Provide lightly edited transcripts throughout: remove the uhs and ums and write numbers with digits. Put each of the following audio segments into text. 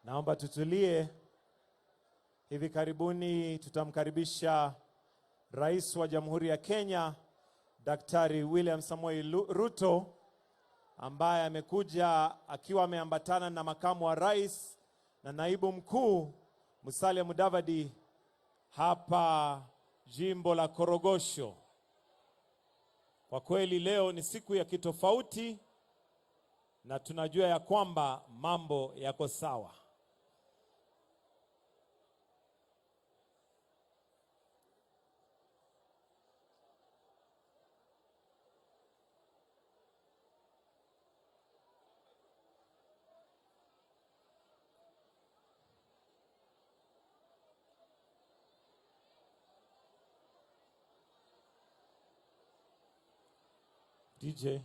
Naomba tutulie. Hivi karibuni tutamkaribisha Rais wa Jamhuri ya Kenya, Daktari William Samoei Ruto, ambaye amekuja akiwa ameambatana na makamu wa rais na naibu mkuu Musalia Mudavadi hapa jimbo la Korogosho. Kwa kweli leo ni siku ya kitofauti na tunajua ya kwamba mambo yako sawa. DJ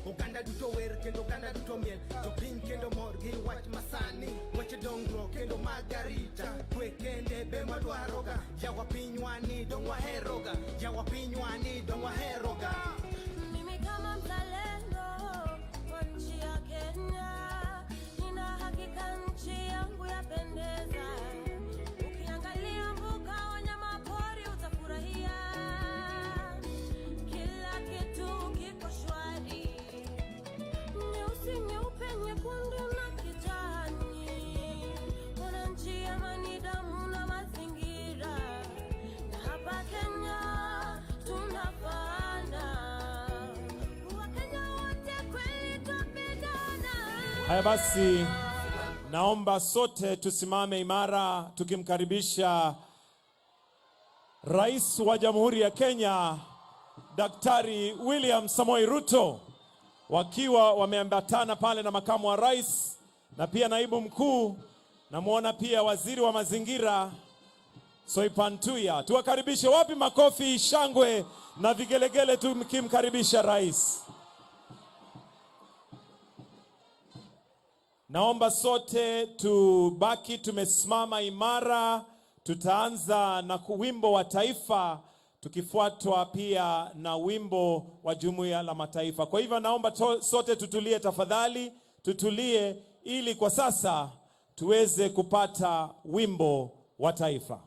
Uganda duto wer kendo Uganda duto miel to piny kendo mor gi wach masani weche dongruok kendo margarita kwe kende be madwaroga jawa pinywa ni dong waheroga jawa pinywa ni dong waheroga. Mimi kama mzalendo wa nchi ya Kenya nina hakika nchi yangu yapendeza. Ukiangalia mbuga wanyama pori utafurahia. Kila kitu kiko shwari. Nyeusi nyeupe nyekundu na kijani. Wananchi amani damu na mazingira. Na hapa Kenya tunafana. Wakenya wote kweli tupendana. Haya basi, naomba sote tusimame imara tukimkaribisha Rais wa Jamhuri ya Kenya, Daktari William Samoei Ruto, wakiwa wameambatana pale na makamu wa rais na pia naibu mkuu, na muona pia waziri wa mazingira Soipantuya. Tuwakaribishe. Wapi makofi, shangwe na vigelegele tukimkaribisha rais. Naomba sote tubaki tumesimama imara. Tutaanza na wimbo wa taifa tukifuatwa pia na wimbo wa Jumuiya la Mataifa. Kwa hivyo naomba sote tutulie tafadhali, tutulie ili kwa sasa tuweze kupata wimbo wa taifa.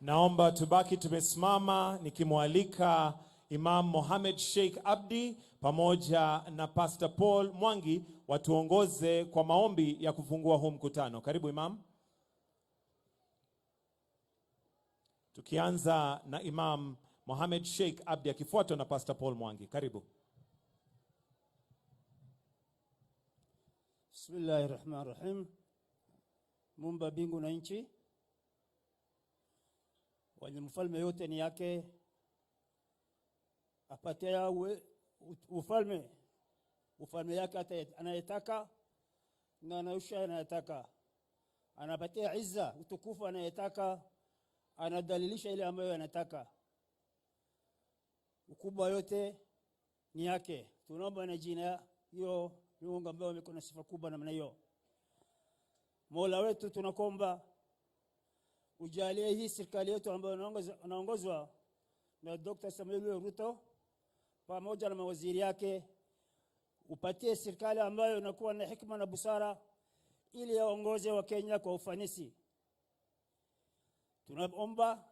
Naomba tubaki tumesimama nikimwalika Imam Mohamed Sheikh Abdi pamoja na Pastor Paul Mwangi watuongoze kwa maombi ya kufungua huu mkutano. Karibu Imam. Tukianza na Imam Mohamed Sheikh Abdi akifuatwa na Pastor Paul Mwangi. Karibu. Bismillahirrahmanirrahim. Muumba mbingu na nchi, wenye mfalme yote ni yake, apatia ufalme yake anayetaka na anausha anayetaka, anapatia izza utukufu anayetaka, anadalilisha ile ambayo anataka. Ukubwa yote ni yake. Tunaomba na jina hiyo Mungu ambaye amekuwa na sifa kubwa namna hiyo. Mola wetu tunakomba ujalie hii serikali yetu ambayo inaongozwa na Dr. Samuel Ruto pamoja na mawaziri yake, upatie serikali ambayo inakuwa na hekima na busara ili yaongoze wa Kenya kwa ufanisi. Tunaomba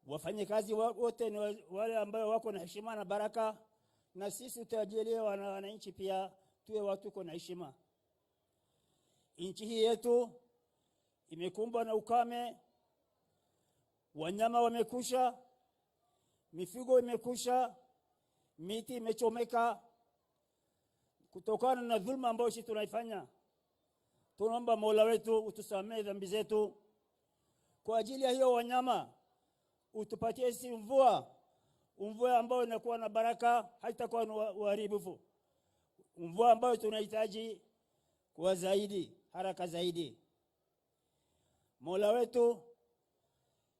wafanyikazi wote ni wale ambao wako na heshima na baraka, na sisi tutajalie wananchi pia tuwe watu kwa heshima. Nchi hii yetu imekumbwa na ukame, wanyama wamekusha, mifugo imekusha, miti imechomeka kutokana na dhulma ambayo sisi tunaifanya. Tunaomba Mola wetu utusamehe dhambi zetu. Kwa ajili ya hiyo wanyama utupatie sisi mvua ambayo inakuwa na baraka, haitakuwa na uharibifu. Mvua ambayo tunahitaji kwa zaidi, haraka zaidi. Mola wetu,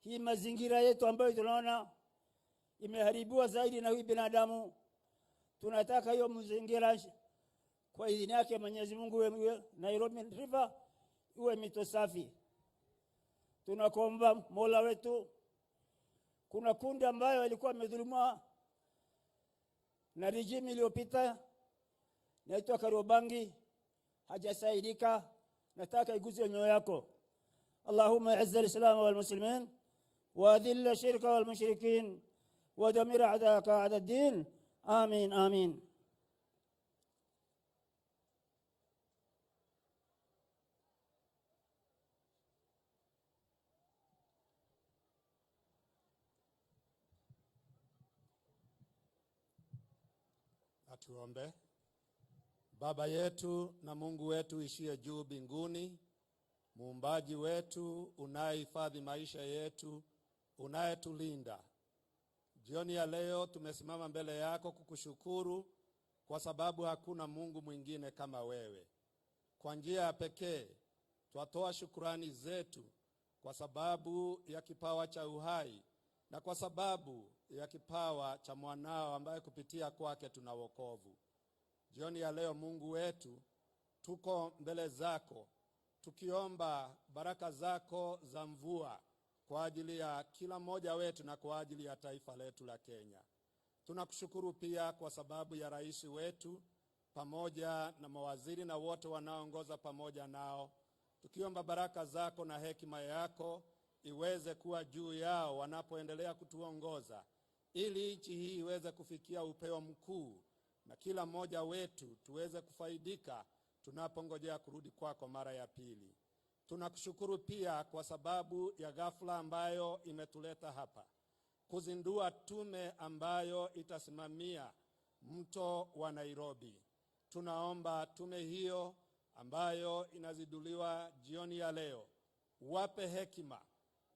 hii mazingira yetu ambayo tunaona imeharibiwa zaidi na huyu binadamu, tunataka hiyo mazingira kwa idhini yake Mwenyezi Mungu Nairobi River iwe mito safi. Tunakuomba Mola wetu, kuna kundi ambayo ilikuwa imedhulumiwa na regime iliyopita naitwa Kariobangi, hajasaidika, nataka iguze nyoyo yako. Allahumma izz al-islam wal muslimin wa adhill ash-shirka wal mushrikin wa damir a'daka a'da ad-din. Amin amin. Tuombe. Baba yetu na Mungu wetu ishie juu mbinguni, muumbaji wetu unayehifadhi maisha yetu, unayetulinda, jioni ya leo tumesimama mbele yako kukushukuru kwa sababu hakuna Mungu mwingine kama wewe. Kwa njia ya pekee twatoa shukrani zetu kwa sababu ya kipawa cha uhai na kwa sababu ya kipawa cha mwanao ambaye kupitia kwake tuna wokovu. Jioni ya leo Mungu wetu, tuko mbele zako tukiomba baraka zako za mvua kwa ajili ya kila mmoja wetu na kwa ajili ya taifa letu la Kenya. Tunakushukuru pia kwa sababu ya rais wetu pamoja na mawaziri na wote wanaoongoza pamoja nao, tukiomba baraka zako na hekima yako iweze kuwa juu yao wanapoendelea kutuongoza, ili nchi hii iweze kufikia upeo mkuu na kila mmoja wetu tuweze kufaidika tunapongojea kurudi kwako mara ya pili. Tunakushukuru pia kwa sababu ya ghafla ambayo imetuleta hapa kuzindua tume ambayo itasimamia mto wa Nairobi. Tunaomba tume hiyo ambayo inaziduliwa jioni ya leo, wape hekima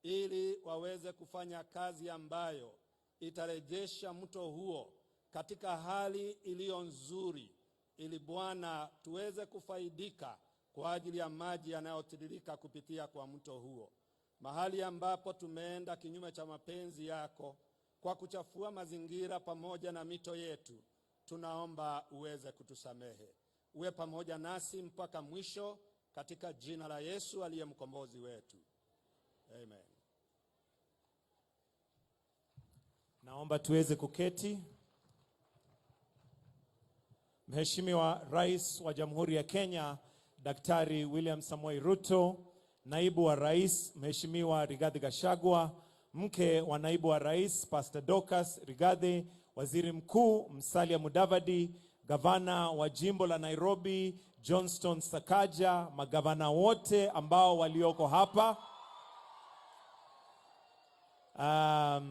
ili waweze kufanya kazi ambayo itarejesha mto huo katika hali iliyo nzuri, ili Bwana tuweze kufaidika kwa ajili ya maji yanayotiririka kupitia kwa mto huo. Mahali ambapo tumeenda kinyume cha mapenzi yako kwa kuchafua mazingira pamoja na mito yetu, tunaomba uweze kutusamehe. Uwe pamoja nasi mpaka mwisho, katika jina la Yesu aliye mkombozi wetu. Amen. Naomba tuweze kuketi. Mheshimiwa Rais wa Jamhuri ya Kenya Daktari William Samoei Ruto naibu wa rais Mheshimiwa Rigathi Gachagua, mke wa naibu wa rais Pastor Dorcas Rigathi, waziri mkuu Musalia Mudavadi, gavana wa jimbo la Nairobi Johnston Sakaja, magavana wote ambao walioko hapa,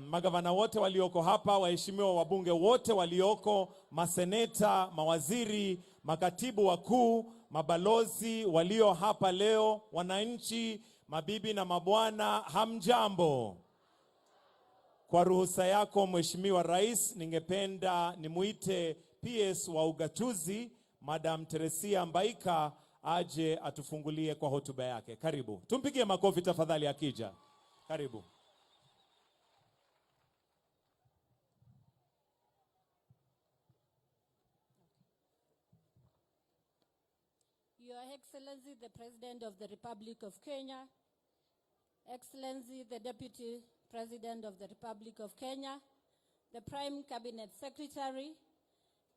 magavana wote walioko hapa, waheshimiwa wabunge wote walioko, maseneta, mawaziri, makatibu wakuu, mabalozi walio hapa leo, wananchi, mabibi na mabwana, hamjambo. Kwa ruhusa yako Mheshimiwa Rais, ningependa nimuite PS wa ugatuzi Madam Teresia Mbaika aje atufungulie kwa hotuba yake. Karibu. Tumpigie makofi tafadhali akija. Karibu. Your Excellency, the President of the Republic of Kenya, Excellency, the Deputy President of the Republic of Kenya, the Prime Cabinet Secretary,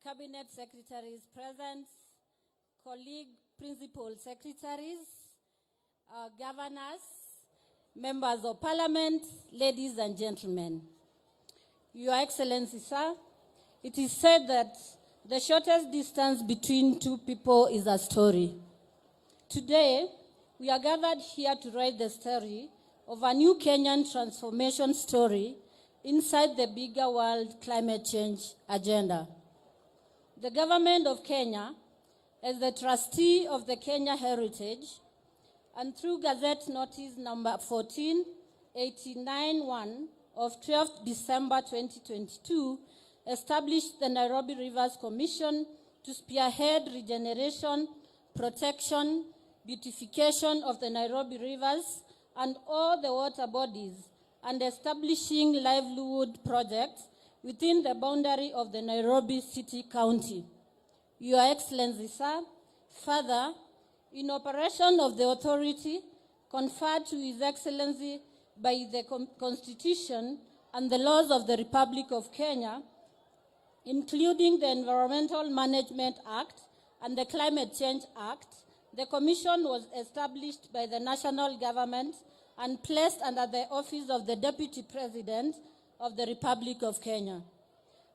Cabinet Secretaries present, colleague Principal Secretaries, governors, members of Parliament, ladies and gentlemen. Your Excellency, sir, it is said that the shortest distance between two people is a story. Today, we are gathered here to write the story of a new Kenyan transformation story inside the bigger world climate change agenda. The government of Kenya, as the trustee of the Kenya Heritage, and through Gazette Notice number 14891 of 12th December 2022, established the Nairobi Rivers Commission to spearhead regeneration, protection, beautification of the Nairobi rivers and all the water bodies, and establishing livelihood projects within the boundary of the Nairobi City County. Your Excellency, sir, further, in operation of the authority conferred to His Excellency by the Constitution and the laws of the Republic of Kenya, including the Environmental Management Act and the Climate Change Act, the Commission was established by the national government and placed under the office of the Deputy President of the Republic of Kenya.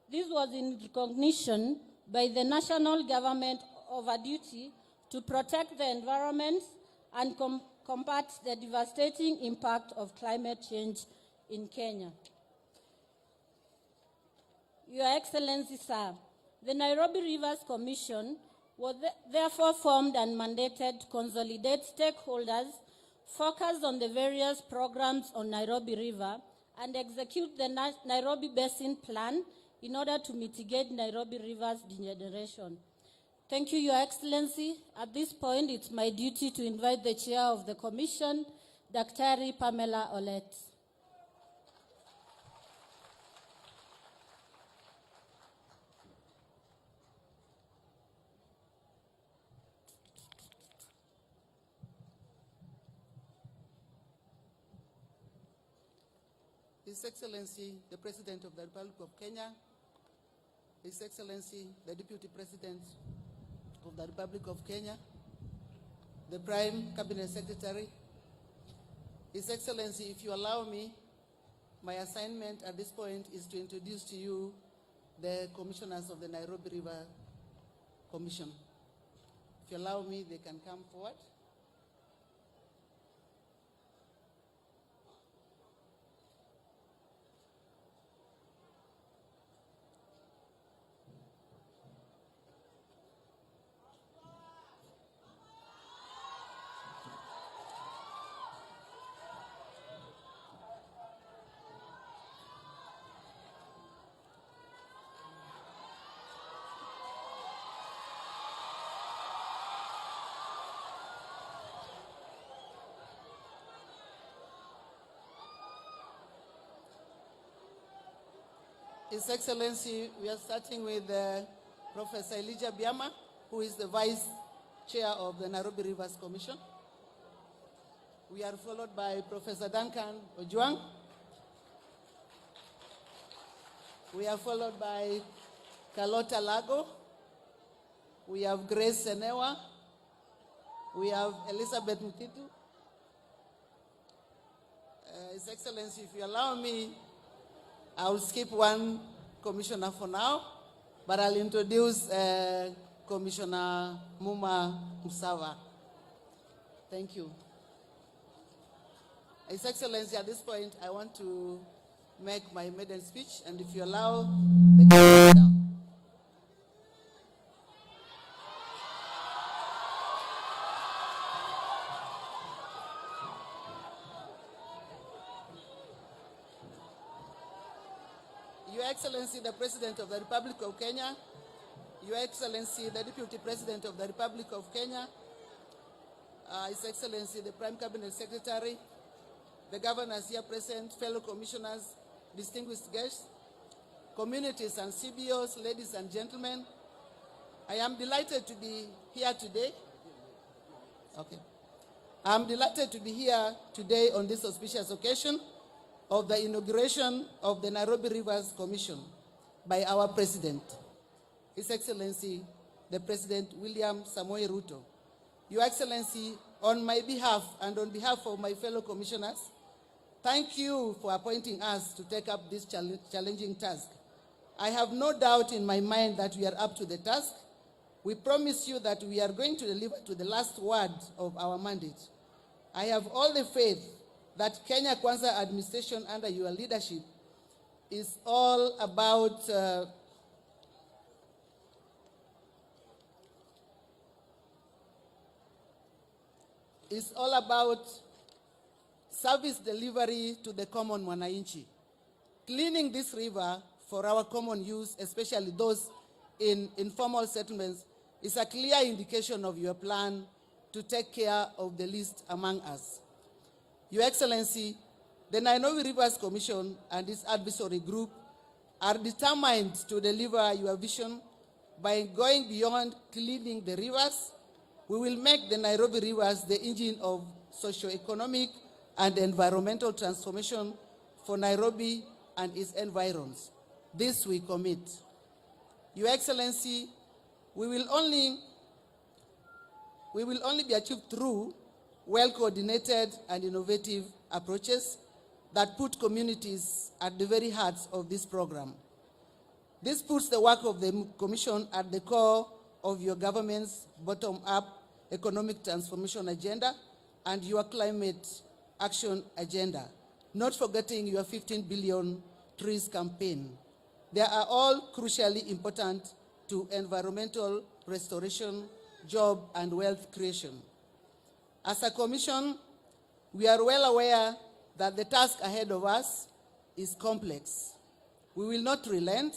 This was in recognition by the national government of a duty to protect the environment and combat the devastating impact of climate change in Kenya. Your Excellency, sir, the Nairobi Rivers Commission was therefore formed and mandated to consolidate stakeholders, focus on the various programs on Nairobi River, and execute the Nairobi Basin Plan in order to mitigate Nairobi River's degeneration. Thank you, Your Excellency. At this point, it's my duty to invite the Chair of the Commission, Dr. Pamela Olet. His Excellency, the President of the Republic of Kenya, His Excellency, the Deputy President of the Republic of Kenya, the Prime Cabinet Secretary, His Excellency, if you allow me, my assignment at this point is to introduce to you the commissioners of the Nairobi River Commission. If you allow me, they can come forward. His Excellency, we are starting with Professor Elijah Biama, who is the Vice Chair of the Nairobi Rivers Commission. We are followed by Professor Duncan Ojwang. We are followed by Carlota Lago. We have Grace Senewa. We have Elizabeth Mutitu. His Excellency, if you allow me, I will skip one commissioner for now, but I'll introduce Commissioner Muma Musava. Thank you. His Excellency, at this point, I want to make my maiden speech, and if you allow, the down. Your Excellency, the President of the Republic of Kenya, Your Excellency, the Deputy President of the Republic of Kenya, His Excellency, the Prime Cabinet Secretary, the governors here present, fellow commissioners, distinguished guests, communities and CBOs, ladies and gentlemen, I am delighted to be here today. I'm delighted to be here today on this auspicious occasion of the inauguration of the Nairobi Rivers Commission by our President, His Excellency, the President William Samoei Ruto. Your Excellency, on my behalf and on behalf of my fellow commissioners, thank you for appointing us to take up this challenging task. I have no doubt in my mind that we are up to the task. We promise you that we are going to deliver to the last word of our mandate. I have all the faith that Kenya Kwanza administration under your leadership is all about service delivery to the common mwananchi. Cleaning this river for our common use, especially those in informal settlements, is a clear indication of your plan to take care of the least among us. Your Excellency, the Nairobi Rivers Commission and its advisory group are determined to deliver your vision by going beyond cleaning the rivers. We will make the Nairobi rivers the engine of socio-economic and environmental transformation for Nairobi and its environs. This we commit. Your Excellency, we will only be achieved through well-coordinated and innovative approaches that put communities at the very heart of this program. This puts the work of the Commission at the core of your government's bottom-up economic transformation agenda and your climate action agenda, not forgetting your 15 billion trees campaign. They are all crucially important to environmental restoration, job, and wealth creation. As a commission, we are well aware that the task ahead of us is complex. We will not relent.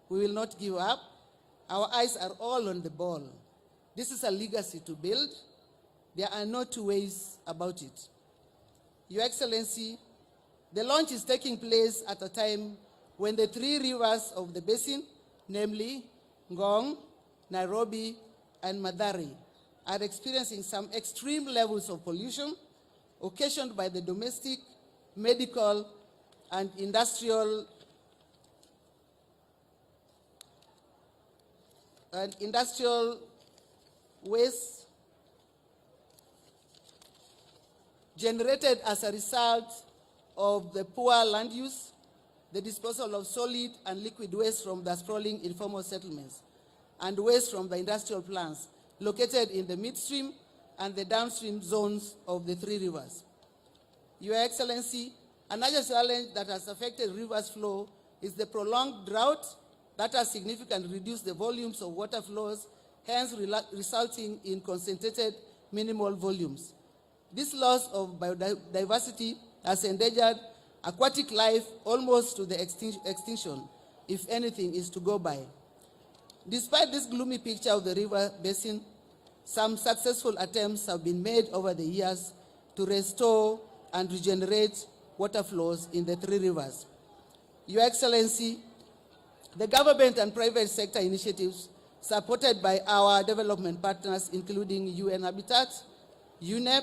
We will not give up. Our eyes are all on the ball. This is a legacy to build. There are no two ways about it. Your Excellency, the launch is taking place at a time when the three rivers of the basin, namely Ngong, Nairobi, and Madari, are experiencing some extreme levels of pollution occasioned by the domestic, medical, and industrial waste generated as a result of the poor land use, the disposal of solid and liquid waste from the sprawling informal settlements, and waste from the industrial plants located in the midstream and the downstream zones of the three rivers. Your Excellency, another challenge that has affected rivers flow is the prolonged drought that has significantly reduced the volumes of water flows, hence resulting in concentrated minimal volumes. This loss of biodiversity has endangered aquatic life almost to the extinction, if anything is to go by. Despite this gloomy picture of the river basin, some successful attempts have been made over the years to restore and regenerate water flows in the three rivers. Your Excellency, the government and private sector initiatives supported by our development partners, including UN Habitat, UNEP,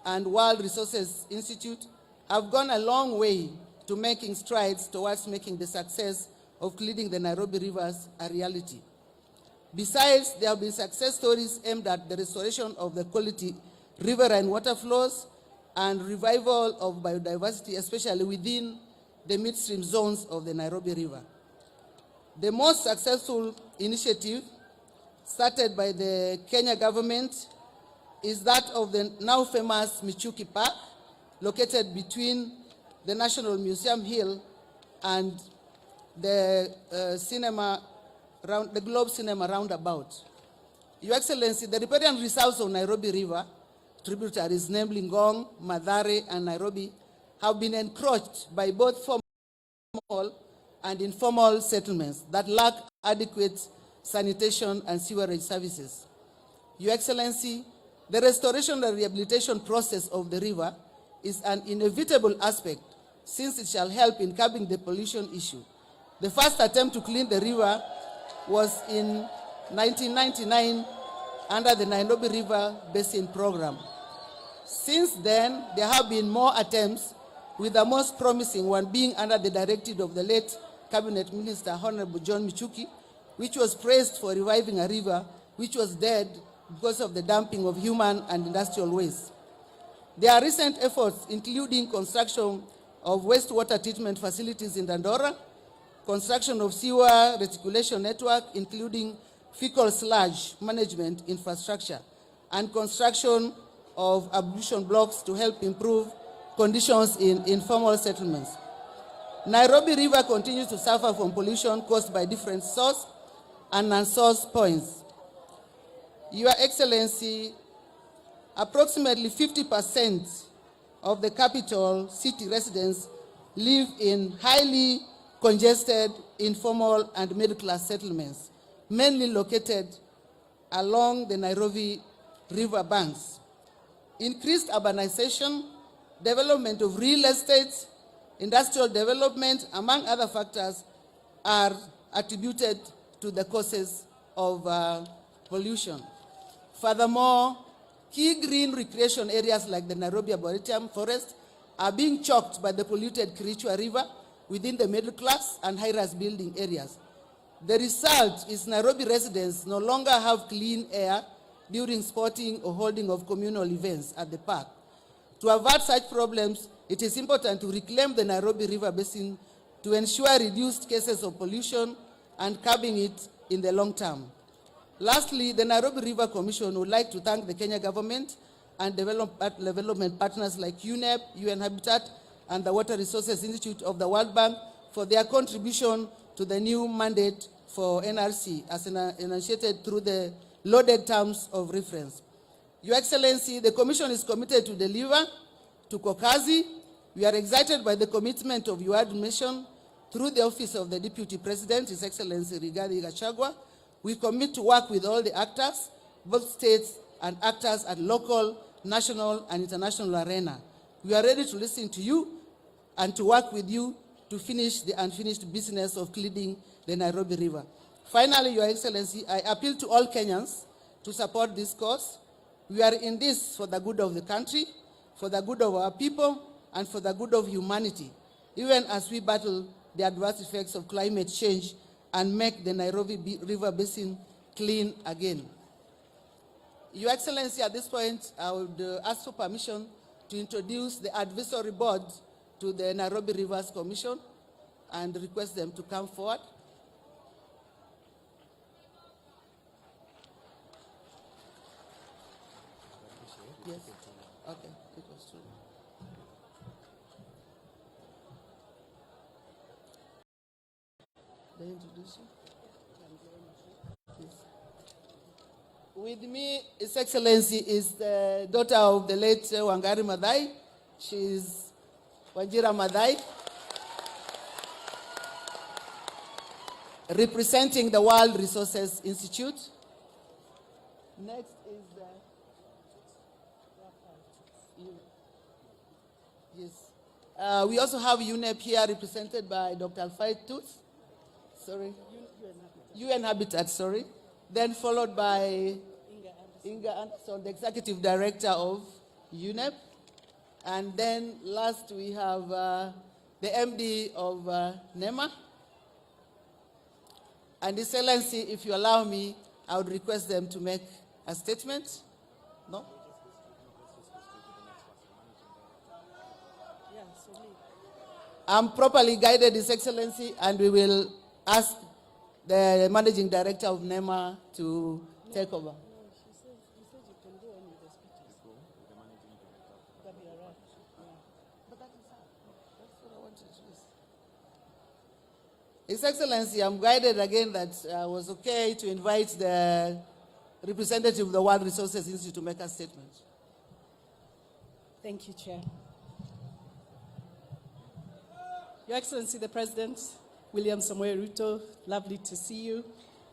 and World Resources Institute, have gone a long way to making strides towards making the success of cleaning the Nairobi rivers a reality. Besides, there have been success stories aimed at the restoration of the quality river and water flows and revival of biodiversity, especially within the midstream zones of the Nairobi River. The most successful initiative started by the Kenya government is that of the now famous Michuki Park, located between the National Museum Hill and the the Globe Cinema roundabout. Your Excellency, the riparian reserves of Nairobi River, tributaries namely Ngong, Mathare, and Nairobi, have been encroached by both formal and informal settlements that lack adequate sanitation and sewerage services. Your Excellency, the restoration and rehabilitation process of the river is an inevitable aspect since it shall help in curbing the pollution issue. The first attempt to clean the river was in 1999 under the Nairobi River Basin Program. Since then, there have been more attempts, with the most promising one being under the directive of the late Cabinet Minister Honorable John Michuki, which was praised for reviving a river which was dead because of the dumping of human and industrial waste. There are recent efforts including construction of wastewater treatment facilities in Dandora, construction of sewer reticulation network, including fecal sludge management infrastructure, and construction of ablution blocks to help improve conditions in informal settlements. Nairobi River continues to suffer from pollution caused by different source and non-source points. Your Excellency, approximately 50% of the capital city residents live in highly congested, informal, and middle-class settlements, mainly located along the Nairobi River banks. Increased urbanization, development of real estate, industrial development, among other factors, are attributed to the causes of pollution. Furthermore, key green recreation areas like the Nairobi Arboretum Forest are being choked by the polluted Kericho River within the middle class and high-rise building areas. The result is Nairobi residents no longer have clean air during sporting or holding of communal events at the park. To avert such problems, it is important to reclaim the Nairobi River Basin to ensure reduced cases of pollution and curbing it in the long term. Lastly, the Nairobi River Commission would like to thank the Kenya government and development partners like UNEP, UN Habitat, and the Water Resources Institute of the World Bank for their contribution to the new mandate for NRC as enunciated through the loaded terms of reference. Your Excellency, the Commission is committed to deliver to Kokazi. We are excited by the commitment of your administration through the Office of the Deputy President, His Excellency Rigathi Gachagua. We commit to work with all the actors, both states and actors at local, national, and international arena. We are ready to listen to you and to work with you to finish the unfinished business of cleaning the Nairobi River. Finally, Your Excellency, I appeal to all Kenyans to support this cause. We are in this for the good of the country, for the good of our people, and for the good of humanity, even as we battle the adverse effects of climate change and make the Nairobi River Basin clean again. Your Excellency, at this point, I would ask for permission to introduce the advisory board to the Nairobi Rivers Commission and request them to come forward. Yes. Okay, it was true. They introduce you? Yes. With me, His Excellency, is the daughter of the late Wangari Maathai. She is Wajira Maathai, representing the World Resources Institute. Next is yes. We also have UNEP here, represented by Dr. Alfred Tooth. Sorry. UN Habitat, sorry. Then followed by Inga Anderson, the Executive Director of UNEP. And then last we have the MD of NEMA. And Excellency, if you allow me, I would request them to make a statement. No? I'm properly guided, His Excellency, and we will ask the Managing Director of NEMA to take over. His Excellency, I'm guided again that I was okay to invite the representative of the World Resources Institute to make a statement. Thank you, Chair. Your Excellency, the President, William Samoei Ruto, lovely to see you.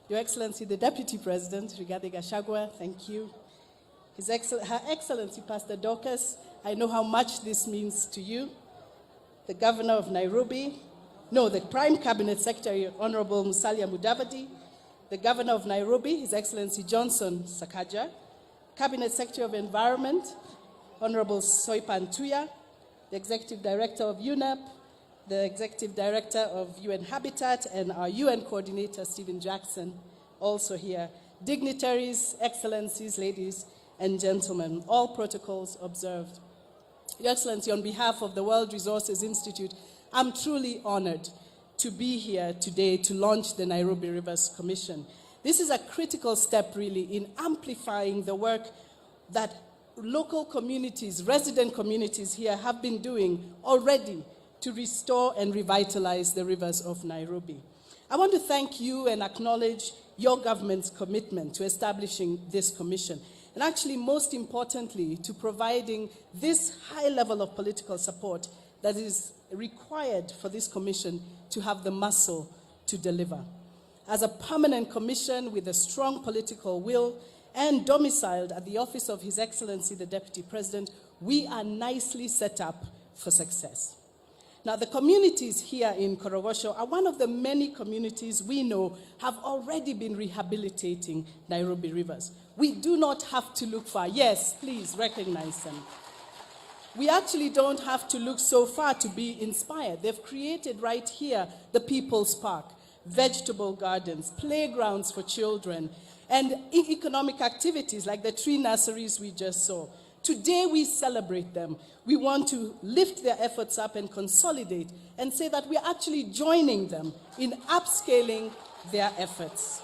Your Excellency, the Deputy President, Rigathi Gachagua, thank you. Her Excellency, Pastor Dorcas, I know how much this means to you. The Governor of Nairobi, the Prime Cabinet Secretary, Honorable Musalia Mudavadi, the Governor of Nairobi, His Excellency Johnson Sakaja, Cabinet Secretary of Environment, Honorable Soipan Tuya, the Executive Director of UNEP, the Executive Director of UN Habitat, and our UN Coordinator, Stephen Jackson, also here. Dignitaries, Excellencies, ladies and gentlemen, all protocols observed. Your Excellency, on behalf of the World Resources Institute, I'm truly honored to be here today to launch the Nairobi Rivers Commission. This is a critical step, really, in amplifying the work that local communities, resident communities here have been doing already to restore and revitalize the rivers of Nairobi. I want to thank you and acknowledge your government's commitment to establishing this commission, and actually, most importantly, to providing this high level of political support that is required for this commission to have the muscle to deliver. As a permanent commission with a strong political will and domiciled at the office of His Excellency, the Deputy President, we are nicely set up for success. Now, the communities here in Korogosho are one of the many communities we know have already been rehabilitating Nairobi rivers. We do not have to look far. Yes, please recognize them. We actually don't have to look so far to be inspired. They've created right here the People's Park, vegetable gardens, playgrounds for children, and economic activities like the tree nurseries we just saw. Today we celebrate them. We want to lift their efforts up and consolidate and say that we're actually joining them in upscaling their efforts.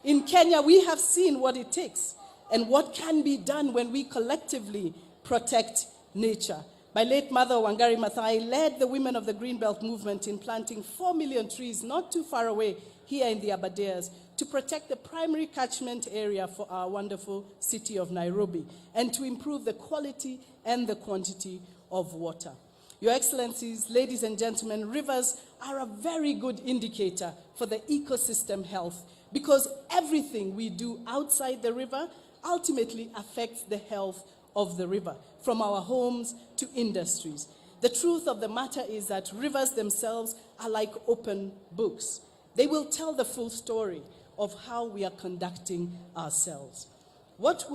In Kenya, we have seen what it takes and what can be done when we collectively protect nature. My late mother, Wangari Maathai, led the women of the Greenbelt movement in planting 4 million trees not too far away here in the Aberdares to protect the primary catchment area for our wonderful city of Nairobi and to improve the quality and the quantity of water. Your Excellencies, ladies and gentlemen, rivers are a very good indicator for the ecosystem health because everything we do outside the river ultimately affects the health of the river, from our homes to industries. The truth of the matter is that rivers themselves are like open books. They will tell the full story of how we are conducting ourselves. What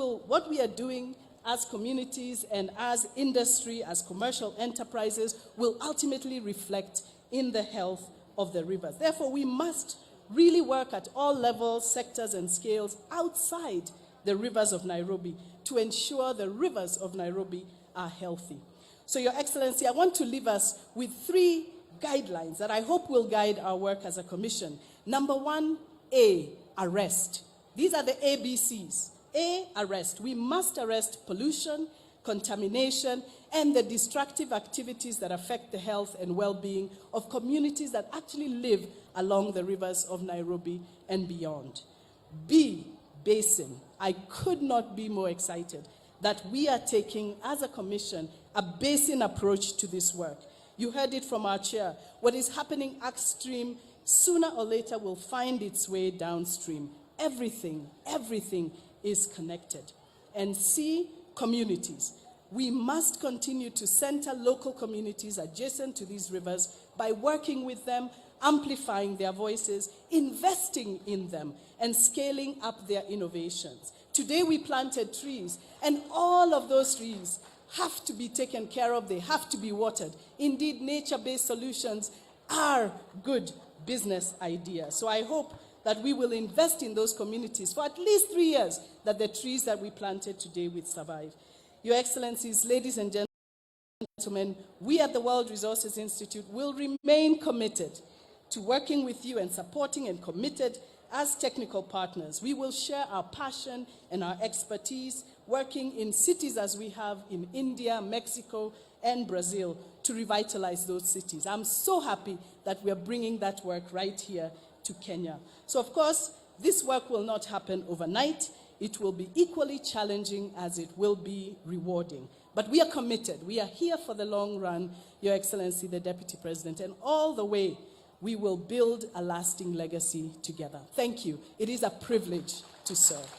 we are doing as communities and as industry, as commercial enterprises, will ultimately reflect in the health of the rivers. Therefore, we must really work at all levels, sectors, and scales outside the rivers of Nairobi to ensure the rivers of Nairobi are healthy. So, Your Excellency, I want to leave us with 3 guidelines that I hope will guide our work as a commission. Number 1, A, arrest. These are the ABCs. A, arrest. We must arrest pollution, contamination, and the destructive activities that affect the health and well-being of communities that actually live along the rivers of Nairobi and beyond. B, basin. I could not be more excited that we are taking, as a commission, a basin approach to this work. You heard it from our chair. What is happening upstream, sooner or later, will find its way downstream. Everything is connected. And C, communities. We must continue to center local communities adjacent to these rivers by working with them, amplifying their voices, investing in them, and scaling up their innovations. Today we planted trees, and all of those trees have to be taken care of. They have to be watered. Indeed, nature-based solutions are good business ideas. So I hope that we will invest in those communities for at least 3 years, that the trees that we planted today will survive. Your Excellencies, ladies and gentlemen, gentlemen, we at the World Resources Institute will remain committed to working with you and supporting and committed as technical partners. We will share our passion and our expertise working in cities as we have in India, Mexico, and Brazil to revitalize those cities. I'm so happy that we are bringing that work right here to Kenya. So of course, this work will not happen overnight. It will be equally challenging as it will be rewarding. But we are committed. We are here for the long run, Your Excellency, the Deputy President, and all the way we will build a lasting legacy together. Thank you. It is a privilege to serve.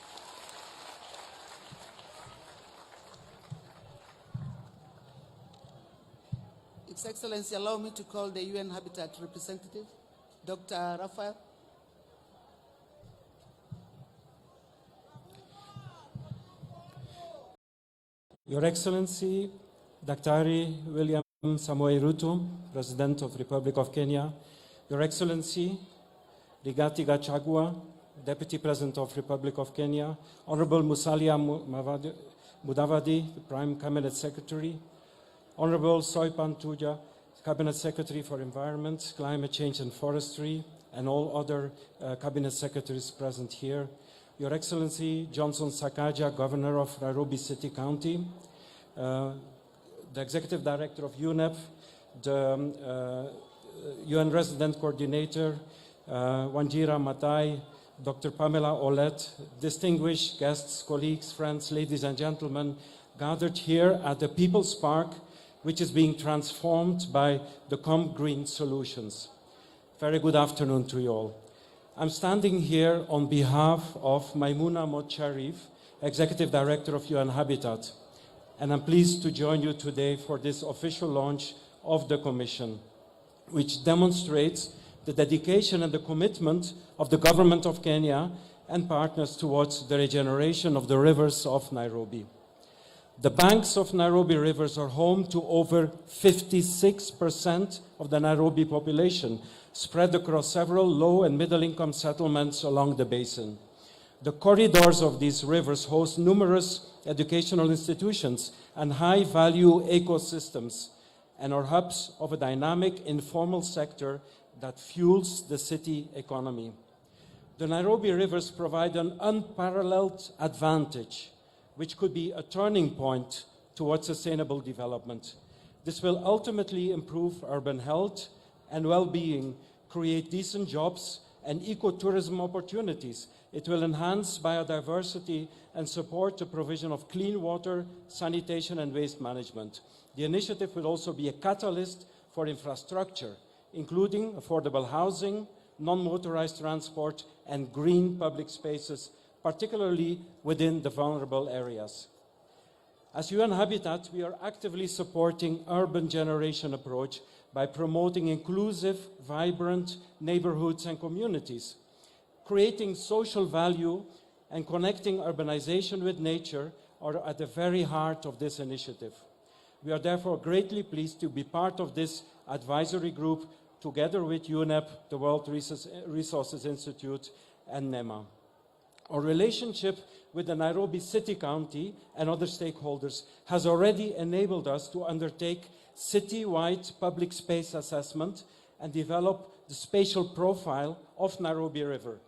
His Excellency, allow me to call the UN Habitat representative, Dr. Raphael. Your Excellency, Daktari William Samoei Ruto, President of the Republic of Kenya, Your Excellency, Rigathi Gachagua, Deputy President of the Republic of Kenya, Honorable Musalia Mudavadi, the Prime Cabinet Secretary, Honorable Soipan Tuja, Cabinet Secretary for Environment, Climate Change and Forestry, and all other Cabinet Secretaries present here, Your Excellency Johnson Sakaja, Governor of Nairobi City County, the Executive Director of UNEP, the UN Resident Coordinator, Wanjira Matai, Dr. Pamela Olet, distinguished guests, colleagues, friends, ladies and gentlemen, gathered here at the People's Park, which is being transformed by the Com Green Solutions. Very good afternoon to you all. I'm standing here on behalf of Maimouna Mod Sharif, Executive Director of UN Habitat, and I'm pleased to join you today for this official launch of the Commission, which demonstrates the dedication and the commitment of the Government of Kenya and partners towards the regeneration of the rivers of Nairobi. The banks of Nairobi rivers are home to over 56% of the Nairobi population, spread across several low and middle income settlements along the basin. The corridors of these rivers host numerous educational institutions and high-value ecosystems, and are hubs of a dynamic informal sector that fuels the city economy. The Nairobi rivers provide an unparalleled advantage, which could be a turning point towards sustainable development. This will ultimately improve urban health and well-being, create decent jobs and ecotourism opportunities. It will enhance biodiversity and support the provision of clean water, sanitation, and waste management. The initiative will also be a catalyst for infrastructure, including affordable housing, non-motorized transport, and green public spaces, particularly within the vulnerable areas. As UN Habitat, we are actively supporting urban generation approach by promoting inclusive, vibrant neighborhoods and communities. Creating social value and connecting urbanization with nature are at the very heart of this initiative. We are therefore greatly pleased to be part of this advisory group together with UNEP, the World Resources Institute, and NEMA. Our relationship with the Nairobi City County and other stakeholders has already enabled us to undertake city-wide public space assessment and develop the spatial profile of Nairobi River.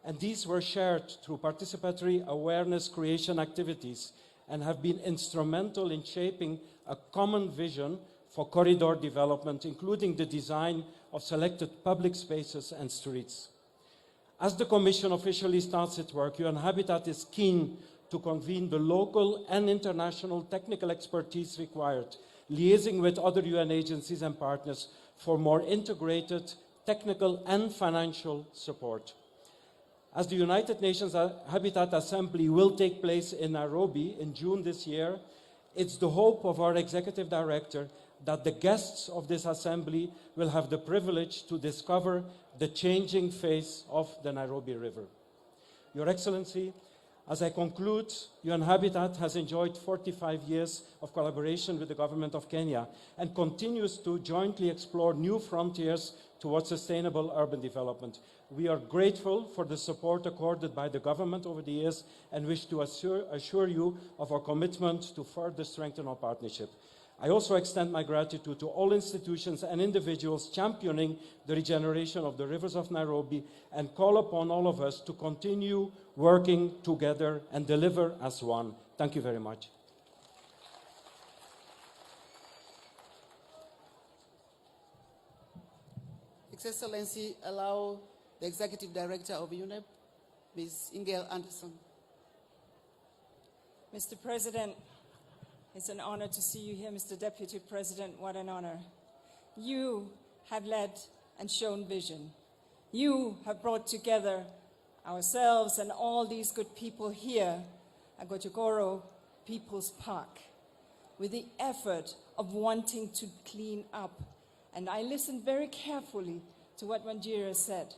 And these were shared through participatory awareness creation activities and have been instrumental in shaping a common vision for corridor development, including the design of selected public spaces and streets. As the Commission officially starts its work, UN Habitat is keen to convene the local and international technical expertise required, liaising with other UN agencies and partners for more integrated technical and financial support. As the United Nations Habitat Assembly will take place in Nairobi in June this year, it's the hope of our Executive Director that the guests of this assembly will have the privilege to discover the changing face of the Nairobi River. Your Excellency, as I conclude, UN Habitat has enjoyed 45 years of collaboration with the Government of Kenya and continues to jointly explore new frontiers towards sustainable urban development. We are grateful for the support accorded by the government over the years and wish to assure you of our commitment to further strengthen our partnership. I also extend my gratitude to all institutions and individuals championing the regeneration of the rivers of Nairobi and call upon all of us to continue working together and deliver as one. Thank you very much. His Excellency, allow the Executive Director of UNEP, Ms. Ingel Anderson. Mr. President, it's an honor to see you here, Mr. Deputy President. What an honor. You have led and shown vision. You have brought together ourselves and all these good people here at Gojogoro People's Park with the effort of wanting to clean up. And I listened very carefully to what Wanjira said.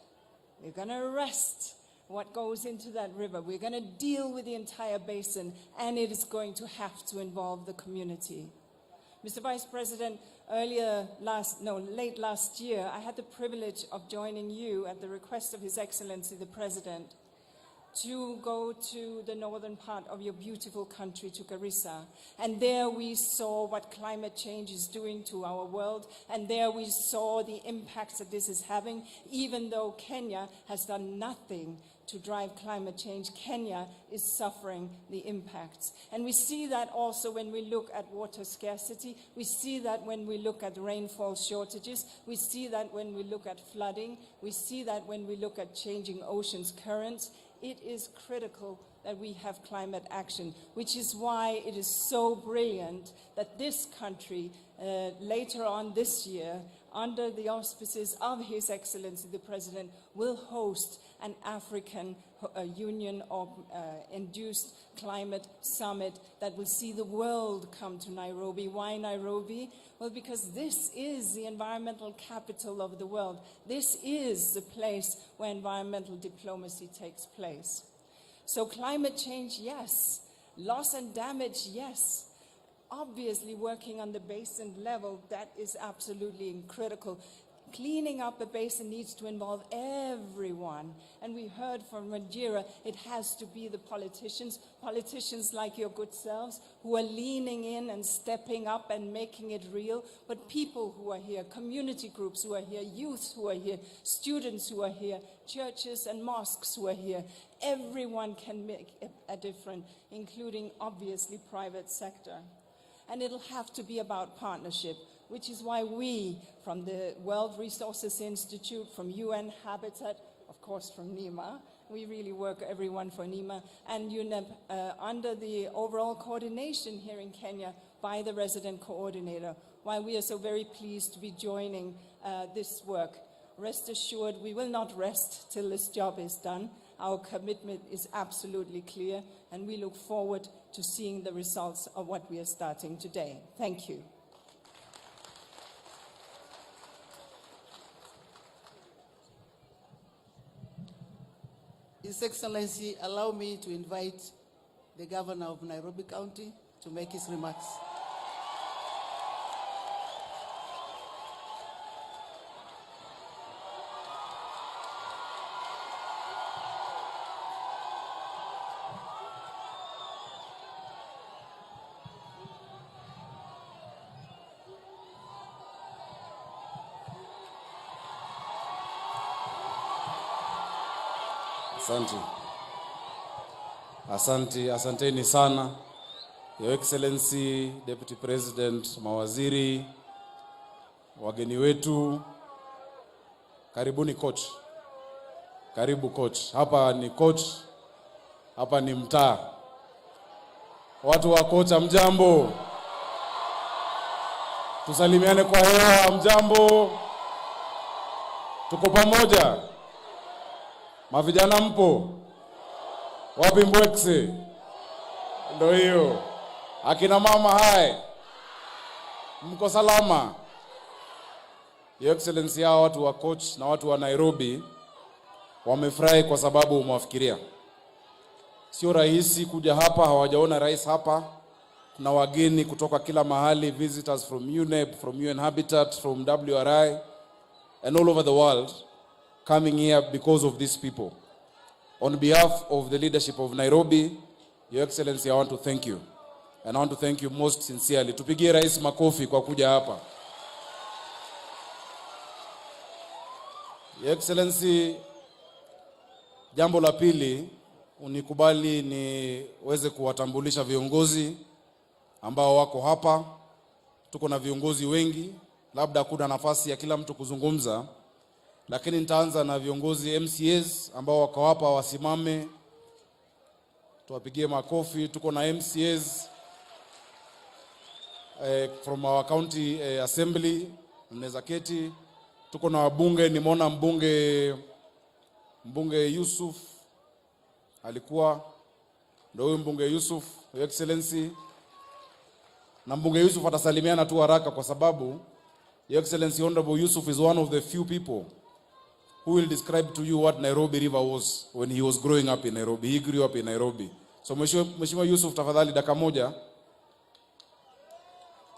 We're going to arrest what goes into that river. We're going to deal with the entire basin, and it is going to have to involve the community. Mr. Vice President, late last year, I had the privilege of joining you at the request of His Excellency the President to go to the northern part of your beautiful country, to Garissa. And there we saw what climate change is doing to our world. And there we saw the impacts that this is having. Even though Kenya has done nothing to drive climate change, Kenya is suffering the impacts. And we see that also when we look at water scarcity. We see that when we look at rainfall shortages. We see that when we look at flooding. We see that when we look at changing oceans currents. It is critical that we have climate action, which is why it is so brilliant that this country, later on this year, under the auspices of His Excellency the President, will host an African Union of induced climate summit that will see the world come to Nairobi. Why Nairobi? Well, because this is the environmental capital of the world. This is the place where environmental diplomacy takes place. So climate change, yes. Loss and damage, yes. Obviously, working on the basin level, that is absolutely critical. Cleaning up a basin needs to involve everyone. And we heard from Wanjira, it has to be the politicians like your good selves, who are leaning in and stepping up and making it real. But people who are here, community groups who are here, youth who are here, students who are here, churches and mosques who are here, everyone can make a difference, including obviously private sector. And it'll have to be about partnership, which is why we, from the World Resources Institute, from UN Habitat, of course from NEMA, we really work everyone for NEMA, and UNEP under the overall coordination here in Kenya by the resident coordinator, why we are so very pleased to be joining this work. Rest assured, we will not rest till this job is done. Our commitment is absolutely clear, and we look forward to seeing the results of what we are starting today. Thank you. His Excellency, allow me to invite the Governor of Nairobi County to make his remarks. Asanteni sana. Your Excellency, Deputy President, mawaziri, wageni wetu, karibuni coach. Karibu coach. Hapa ni coach, hapa ni mtaa. Watu wa coach, mjambo. Tusalimiane kwa hewa, mjambo. Tuko pamoja. Mavijana mpo? Wapi mbwekse? Ndio hiyo. Akina mama hai. Mko salama? Your Excellency, hao watu wa coach na watu wa Nairobi wamefurahi kwa sababu umewafikiria. Sio rahisi kuja hapa, hawajaona rais hapa. Kuna wageni kutoka kila mahali, visitors from UNEP, from UN Habitat, from WRI, and all over the world coming here because of these people. On behalf of the leadership of Nairobi, Your Excellency, I want to thank you. And I want to thank you most sincerely. Tupigie rais makofi kwa kuja hapa. Your Excellency, jambo la pili, unikubali niweze kuwatambulisha viongozi ambao wako hapa. Tuko na viongozi wengi, labda kuna nafasi ya kila mtu kuzungumza, lakini nitaanza na viongozi MCAs ambao wako hapa, wasimame tuwapigie makofi. Tuko na MCAs from our county assembly, mnaweza keti. Tuko na wabunge, nimeona mbunge Yusuf alikuwa, ndio huyo mbunge Yusuf, Your Excellency. Na mbunge Yusuf atasalimiana tu haraka kwa sababu Your Excellency Honorable Yusuf is one of the few people who will describe to you what Nairobi River was when he was growing up in Nairobi. He grew up in Nairobi. So Mheshimiwa Yusuf, tafadhali dakika moja.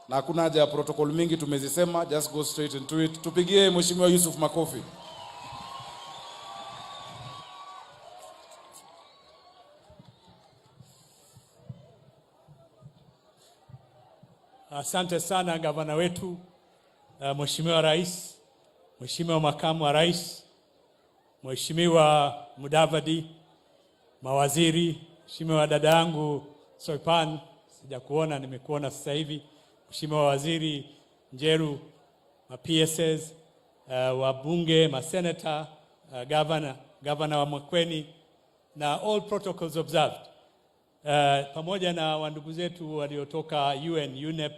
Na hakuna haja ya protocol mingi, tumezisema, just go straight into it. Tupigie Mheshimiwa Yusuf makofi. Asante sana gavana wetu, Mheshimiwa Rais, Mheshimiwa Makamu wa Rais, Mheshimiwa Mudavadi, mawaziri, Mheshimiwa dada yangu Soipan, sijakuona, nimekuona sasa hivi, Mheshimiwa Waziri Njeru, ma PSS, wabunge, ma senator, governor wa Mkweni, na all protocols observed. Pamoja na wandugu zetu waliotoka UN, UNEP,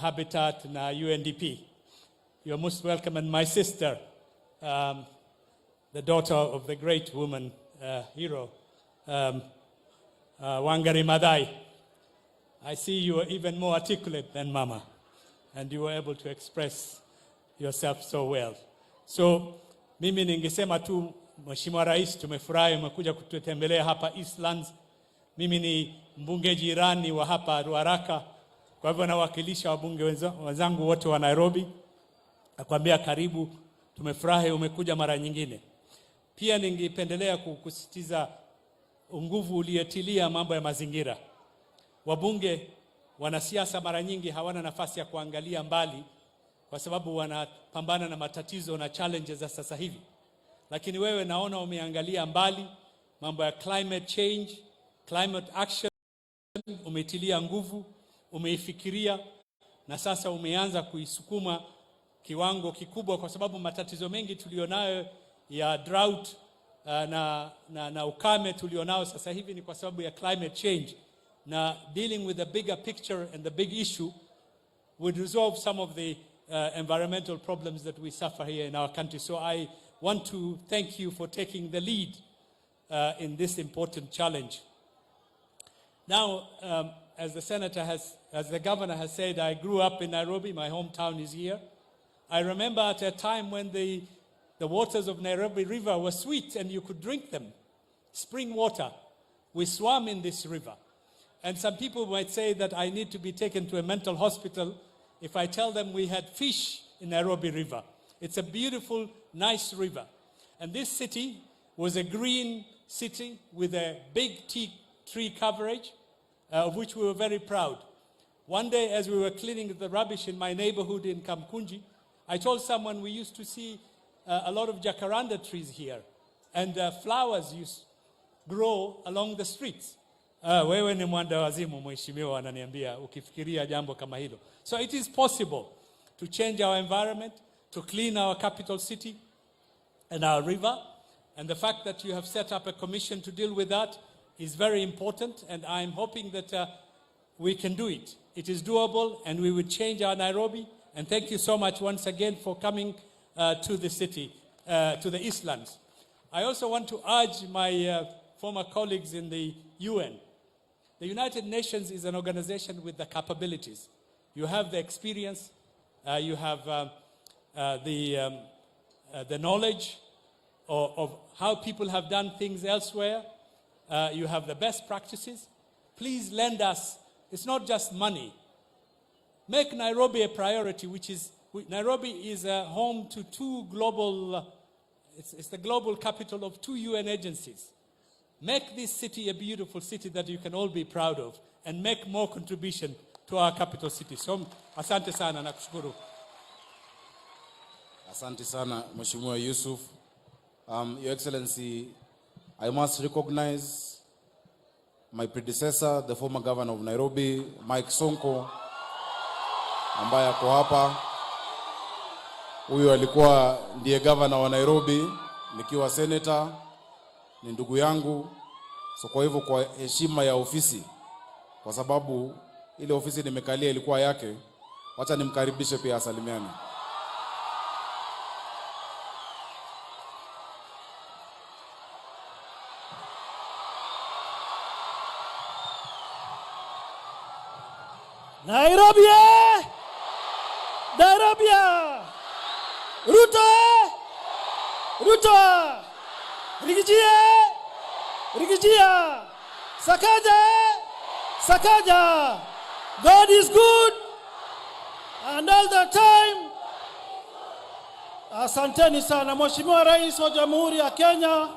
Habitat na UNDP. You're most welcome. And my sister, the daughter of the great woman, hero, Wangari Maathai. I see you are even more articulate than Mama, and you were able to express yourself so well. So, mimi ningesema tu, Mheshimiwa Rais, tumefurahi umekuja kututembelea hapa Eastlands. Mimi ni mbunge jirani wa hapa Ruaraka, kwa hivyo nawakilisha wabunge wenzangu wote wa Nairobi. Nakwambia karibu, tumefurahi umekuja mara nyingine. Pia ningependelea kusisitiza nguvu uliotilia mambo ya mazingira. Wabunge, wanasiasa mara nyingi hawana nafasi ya kuangalia mbali kwa sababu wanapambana na matatizo na challenges za sasa hivi. Lakini wewe naona umeangalia mbali mambo ya climate change, climate action, umetilia nguvu, umeifikiria, na sasa umeanza kuisukuma kiwango kikubwa, kwa sababu matatizo mengi tulionayo ya drought na ukame tulionao sasa hivi ni kwa sababu ya climate change. Na dealing with the bigger picture and the big issue would resolve some of the environmental problems that we suffer here in our country. So I want to thank you for taking the lead in this important challenge. Now, as the governor has said, I grew up in Nairobi. My hometown is here. I remember at a time when the waters of Nairobi River were sweet and you could drink them. Spring water. We swam in this river. And some people might say that I need to be taken to a mental hospital if I tell them we had fish in Nairobi River. It's a beautiful, nice river. And this city was a green city with a big tree coverage, of which we were very proud. One day, as we were cleaning the rubbish in my neighborhood in Kamkunji, I told someone we used to see a lot of jacaranda trees here, and flowers used to grow along the streets. Wewe ni mwanda wazimu, mheshimiwa ananiambia ukifikiria jambo kama hilo. So it is possible to change our environment, to clean our capital city and our river. And the fact that you have set up a commission to deal with that is very important, and I'm hoping that we can do it. It is doable, and we will change our Nairobi. And thank you so much once again for coming to the city, to the Eastlands. I also want to urge my former colleagues in the UN. The United Nations is an organization with the capabilities. You have the experience, you have the knowledge of how people have done things elsewhere. You have the best practices. Please lend us. It's not just money. Make Nairobi a priority, Nairobi is home to two global, it's the global capital of two UN agencies. Make this city a beautiful city that you can all be proud of. and make more contribution to our capital city. So asante sana na kushukuru. Asante sana Mheshimiwa Yusuf. Your Excellency, I must recognize my predecessor, the former governor of Nairobi, Mike Sonko, ambaye ako hapa. Huyu alikuwa ndiye governor wa Nairobi, nikiwa senator, ni ndugu yangu. So kwa hivyo kwa heshima ya ofisi, kwa sababu ile ofisi nimekalia ilikuwa yake, wacha nimkaribishe pia asalimiane. Nairobi! Nairobi! Ruto! Ruto! Riggy G! Riggy G! Sakaja! Sakaja! God is good and all the time. Asanteni sana Mheshimiwa Rais wa Jamhuri ya Kenya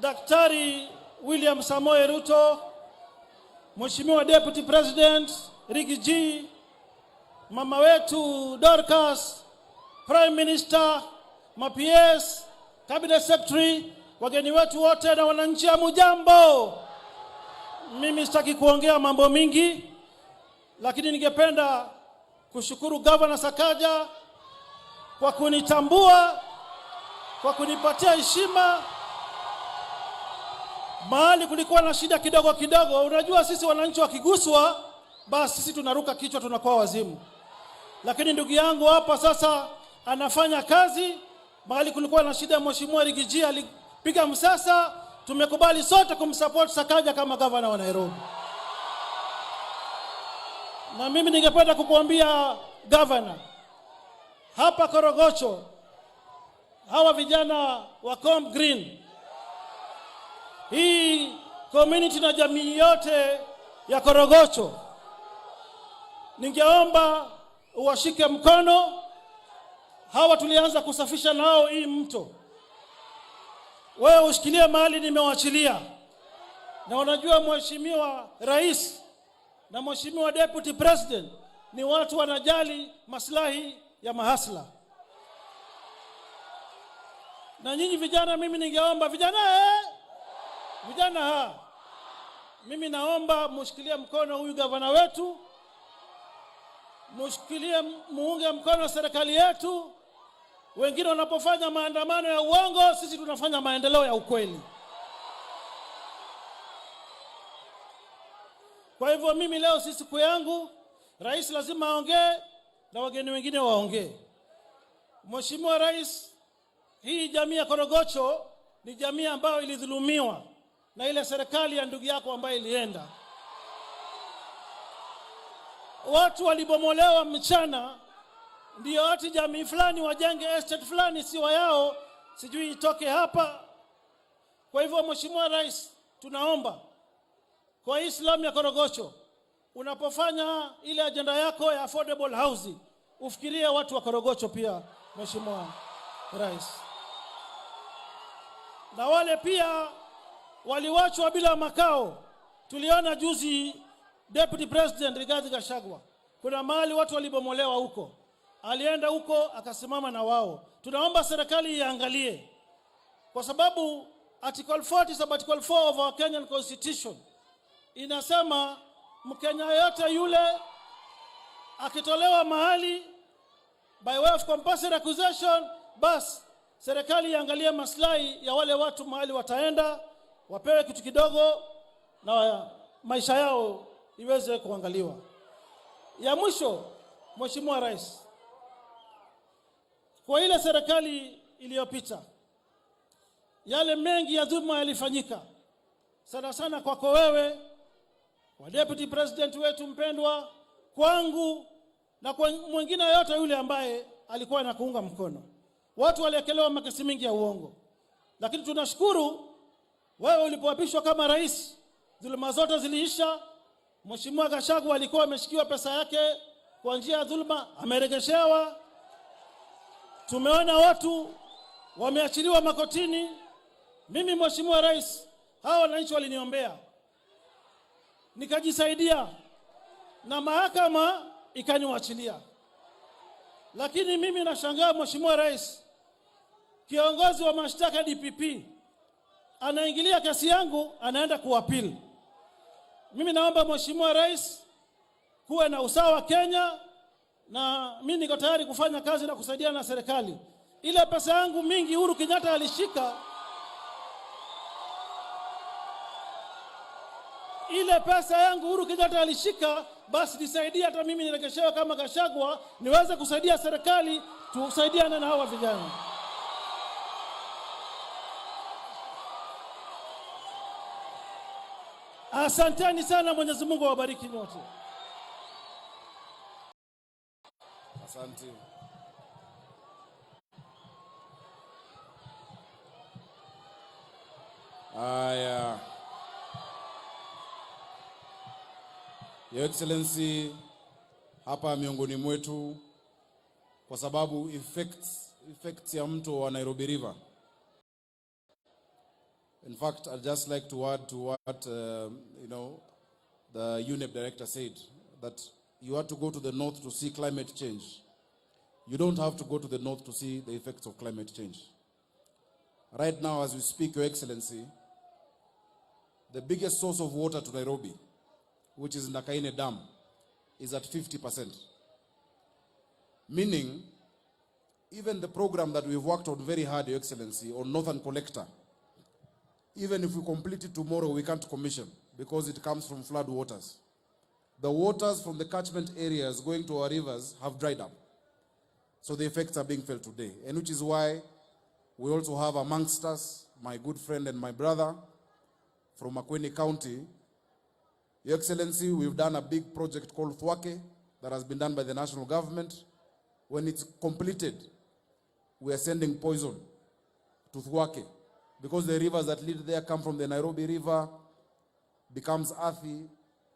Daktari William Samoei Ruto, Mheshimiwa Deputy President Riggy G, mama wetu Dorcas, Prime Minister, PS, Cabinet Secretary, wageni wetu wote na wananchi, hamujambo. Mimi sitaki kuongea mambo mingi, lakini ningependa kushukuru Governor Sakaja kwa kunitambua, kwa kunipatia heshima. Mahali kulikuwa na shida kidogo kidogo, unajua sisi wananchi wakiguswa, basi sisi tunaruka kichwa, tunakuwa wazimu. Lakini ndugu yangu hapa sasa anafanya kazi. Mahali kulikuwa na shida, Mheshimiwa Riggy G alipiga msasa, tumekubali sote kumsupport Sakaja kama governor wa Nairobi. Na mimi ningependa kukuambia governor, hapa Korogocho, hawa vijana wa Com Green, hii community na jamii yote ya Korogocho, ningeomba uwashike mkono. Hawa tulianza kusafisha nao hii mto. Wewe ushikilie mahali nimewachilia. Na unajua Mheshimiwa Rais na Mheshimiwa Deputy President ni watu wanajali maslahi ya mahasla. Na nyinyi vijana, mimi ningeomba vijana mimi naomba mushikilie mkono huyu gavana wetu, mushikilie muunge mkono serikali yetu. Wengine wanapofanya maandamano ya uongo, sisi tunafanya maendeleo ya ukweli. Kwa hivyo mimi leo si siku yangu, rais lazima aongee na wageni wengine waongee. Mheshimiwa Rais, hii jamii ya Korogocho ni jamii ambayo ilidhulumiwa na ile serikali ya ndugu yako ambayo ilienda. Watu walibomolewa mchana, ndio ati jamii fulani wajenge estate fulani si yao, sijui itoke hapa. Kwa hivyo Mheshimiwa Rais, tunaomba kwa Islam ya Korogocho, unapofanya ile agenda yako ya affordable housing, ufikirie watu wa Korogocho pia Mheshimiwa Rais. Na wale pia waliwachwa bila makao. Tuliona juzi Deputy President Rigathi Gachagua, kuna mahali watu walibomolewa huko, alienda huko akasimama na wao. Tunaomba serikali iangalie, kwa sababu Article 40 sub Article 4 of our Kenyan Constitution inasema Mkenya yote yule akitolewa mahali by way of compulsory acquisition, bas serikali iangalie maslahi ya wale watu mahali wataenda, wapewe kitu kidogo na maisha yao iweze kuangaliwa. Ya mwisho, Mheshimiwa Rais, kwa ile serikali iliyopita, yale mengi ya dhulma yalifanyika, sana sana kwako wewe, kwa Deputy President wetu mpendwa, kwangu na kwa mwingine yote yule ambaye alikuwa anakuunga mkono. Watu waliekelewa makesi mingi ya uongo. Lakini tunashukuru wewe ulipoapishwa kama rais, dhulma zote ziliisha. Mheshimiwa Gachagua alikuwa ameshikiwa pesa yake kwa njia ya dhulma, amerejeshewa. Tumeona watu wameachiliwa makotini. Mimi Mheshimiwa Rais, hawa wananchi waliniombea. nikajisaidia na mahakama ikaniwachilia. Lakini mimi nashangaa Mheshimiwa Rais, kiongozi wa mashtaka DPP anaingilia kesi yangu, anaenda kuapili. Mimi naomba Mheshimiwa Rais kuwe na usawa Kenya, na mimi niko tayari kufanya kazi na kusaidiana na serikali. Ile pesa yangu mingi Uhuru Kenyatta alishika, basi nisaidie hata mimi niregeshewe kama Gachagua, niweze kusaidia serikali, tusaidiane na hawa vijana. Asanteni sana, Mwenyezi Mungu awabariki nyote. Asante. Aya. Your Excellency, hapa miongoni mwetu kwa sababu effects ya mto wa Nairobi River. In fact, I'd just like to add to what the UNEP director said, that you have to go to the north to see climate change. You don't have to go to the north to see the effects of climate change. Right now, as we speak, Your Excellency, the biggest source of water to Nairobi, which is Nakaine Dam, is at 50%. Meaning, even the program that we've worked on very hard, Your Excellency, on Northern Collector, even if we complete it tomorrow, we can't commission because it comes from flood waters. The waters from the catchment areas going to our rivers have dried up. So the effects are being felt today. And which is why we also have amongst us my good friend and my brother from Makueni County. Your Excellency, we've done a big project called Thwake that has been done by the national government. When it's completed, we are sending poison to Thwake, because the rivers that lead there come from the Nairobi River, becomes Athi,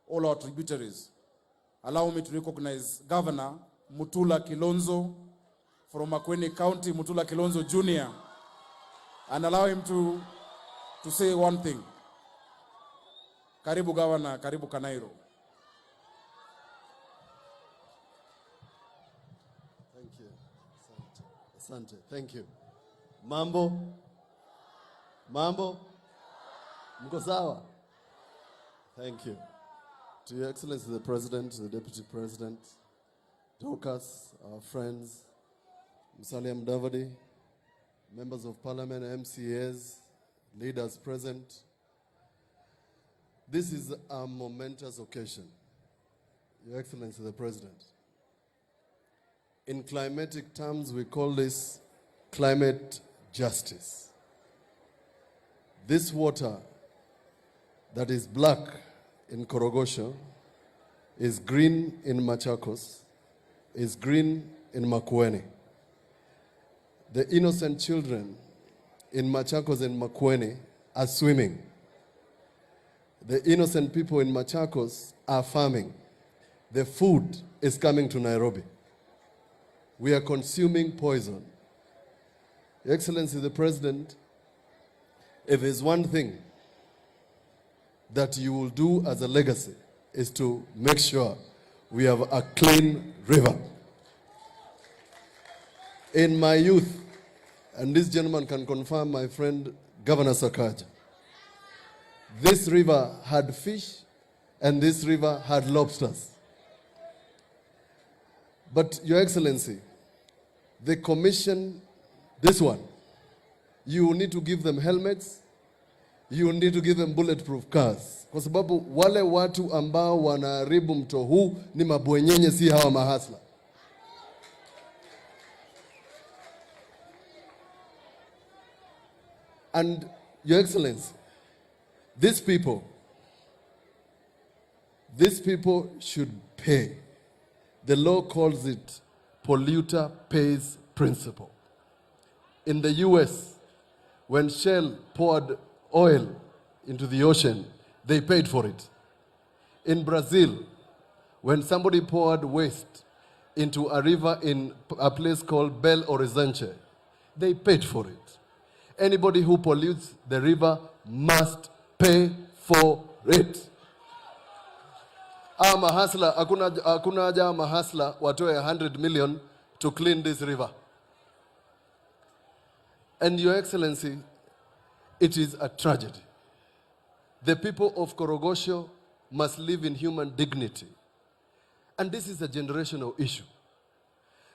all our tributaries. Allow me to recognize Governor Mutula Kilonzo from Makueni County, Mutula Kilonzo Jr., and allow him to say one thing. Karibu Governor, karibu Kanairo. Thank you. Asante. Thank you. Mambo? Mko sawa? Thank you. To Your Excellency the President, the Deputy President, Tokas, our friends, Musalia Mudavadi, members of Parliament, MCAs, leaders present. This is a momentous occasion, Your Excellency the President. In climatic terms, we call this climate justice. This water that is black in Korogosho is green in Machakos, is green in Makueni. The innocent children in Machakos and Makueni are swimming. The innocent people in Machakos are farming. The food is coming to Nairobi. We are consuming poison. Your Excellency the President, if there's one thing that you will do as a legacy, is to make sure we have a clean river. In my youth, and this gentleman can confirm, my friend Governor Sakaja, this river had fish and this river had lobsters. But Your Excellency, the commission, this one, you need to give them helmets, you need to give them bulletproof cars. Kwa sababu wale watu ambao wanaharibu mto huu ni mabwenyenye, si hawa mahasla. And Your Excellency, these people should pay. The law calls it polluter pays principle. In the US, when Shell poured oil into the ocean, they paid for it. In Brazil, when somebody poured waste into a river in a place called Belo Horizonte, they paid for it. Anybody who pollutes the river must pay for it. Mahasla, hakuna haja mahasla watoe 100 million to clean this river. And Your Excellency, it is a tragedy. The people of Korogosho must live in human dignity. And this is a generational issue.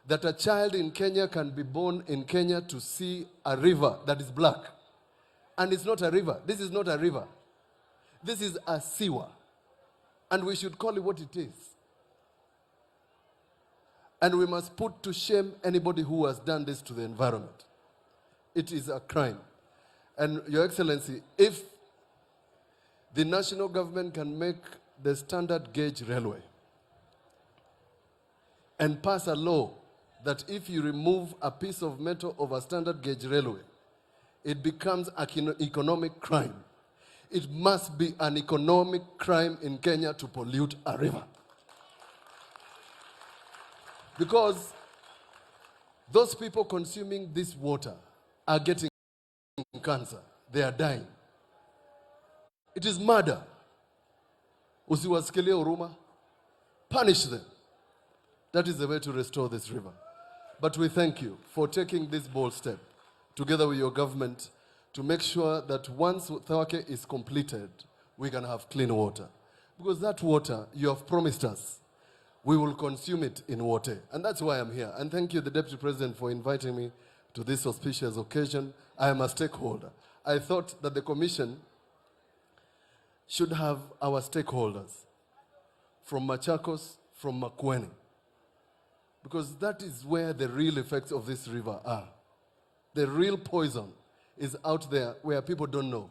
That a child in Kenya can be born in Kenya to see a river that is black. And it's not a river. This is not a river. This is a sewer. And we should call it what it is. And we must put to shame anybody who has done this to the environment. It is a crime. And Your Excellency, if the national government can make the standard gauge railway and pass a law that if you remove a piece of metal of a standard gauge railway, it becomes an economic crime. It must be an economic crime in Kenya to pollute a river. Because those people consuming this water are getting cancer. They are dying. It is murder. Usiwasikilie huruma. Punish them. That is the way to restore this river. But we thank you for taking this bold step, together with your government, to make sure that once Thawake is completed, we can have clean water. Because that water, you have promised us, we will consume it in water. And that's why I'm here. And thank you, the Deputy President, for inviting me to this auspicious occasion. I am a stakeholder. I thought that the Commission should have our stakeholders from Machakos, from Makueni. Because that is where the real effects of this river are. The real poison is out there where people don't know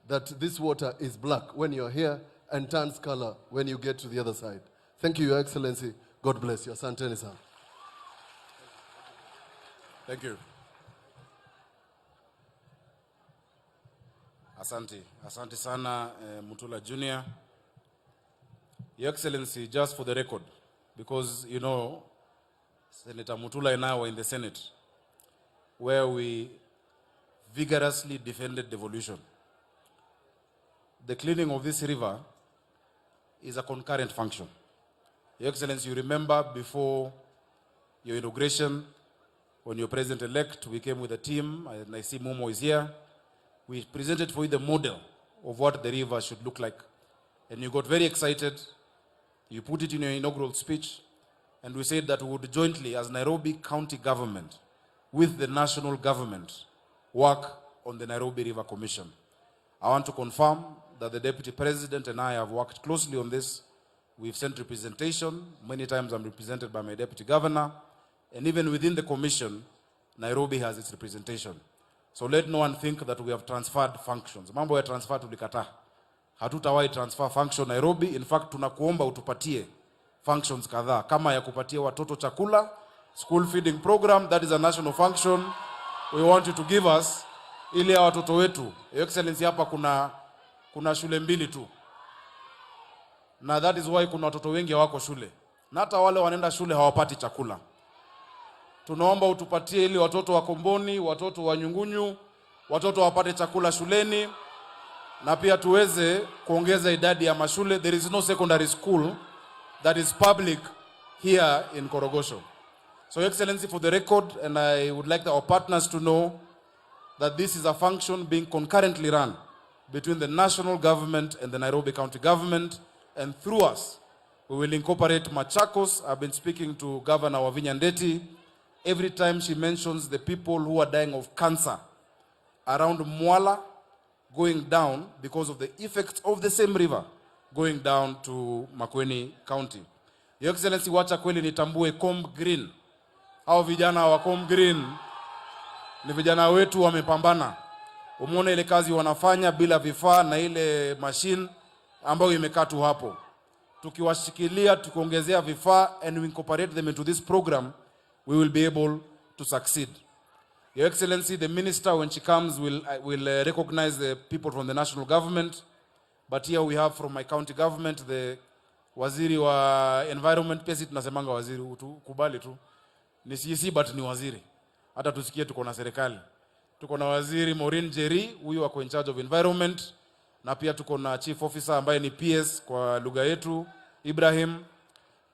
that this water is black when you're here and turns color when you get to the other side. Thank you, Your Excellency. God bless you. Asanteni sana. Thank you. Asante sana, Mutula Jr. Your Excellency, just for the record, because, you know, Senator Mutula and I were in the Senate, where we vigorously defended devolution. The cleaning of this river is a concurrent function. Your Excellency, you remember before your inauguration, when you're President-elect, we came with a team, and I see Momo is here. We presented for you the model of what the river should look like. And you got very excited. You put it in your inaugural speech. And we said that we would jointly, as Nairobi County government, with the national government, work on the Nairobi River Commission. I want to confirm that the Deputy President and I have worked closely on this. We've sent representation. Many times I'm represented by my Deputy Governor. And even within the Commission, Nairobi has its representation. So let no one think that we have transferred functions. Mambo ya transfer tulikata. Hatutawahi transfer function Nairobi. In fact, tunakuomba utupatie functions kadhaa. Kama ya kupatia watoto chakula, school feeding program, that is a national function. We want you to give us ili ya watoto wetu. Your Excellency, hapa kuna shule mbili tu. Na that is why kuna watoto wengi hawako shule. Na hata wale wanaenda shule hawapati chakula. Tunaomba utupatie ili watoto wa Komboni, watoto wa Nyungunyu, watoto wapate chakula shuleni, na pia tuweze kuongeza idadi ya mashule. There is no secondary school that is public here in Korogosho. So, Your Excellency, for the record, and I would like our partners to know that this is a function being concurrently run between the national government and the Nairobi County government, and through us, we will incorporate Machakos. I've been speaking to Governor Wavinya Ndeti. Every time she mentions the people who are dying of cancer around Mwala, going down because of the effects of the same river, going down to Makueni County. Your Excellency, wacha kweli nitambue Comb Green. Hao vijana wa Comb Green ni vijana wetu wamepambana. Umeona ile kazi wanafanya bila vifaa na ile machine ambayo imekaa tu hapo. Tukiwashikilia, tukiongezea vifaa, and we incorporate them into this program, we will be able to succeed. Your Excellency, the minister, when she comes, will recognize the people from the national government. But here we have from my county government, the waziri wa environment. Pesi tunasemanga waziri, kubali tu. Ni CC but ni waziri. Hata tusikie tuko na serikali. Tuko na waziri Maureen Jerry, huyu wako in charge of environment. Na pia tuko na chief officer ambaye ni PS kwa lugha yetu, Ibrahim,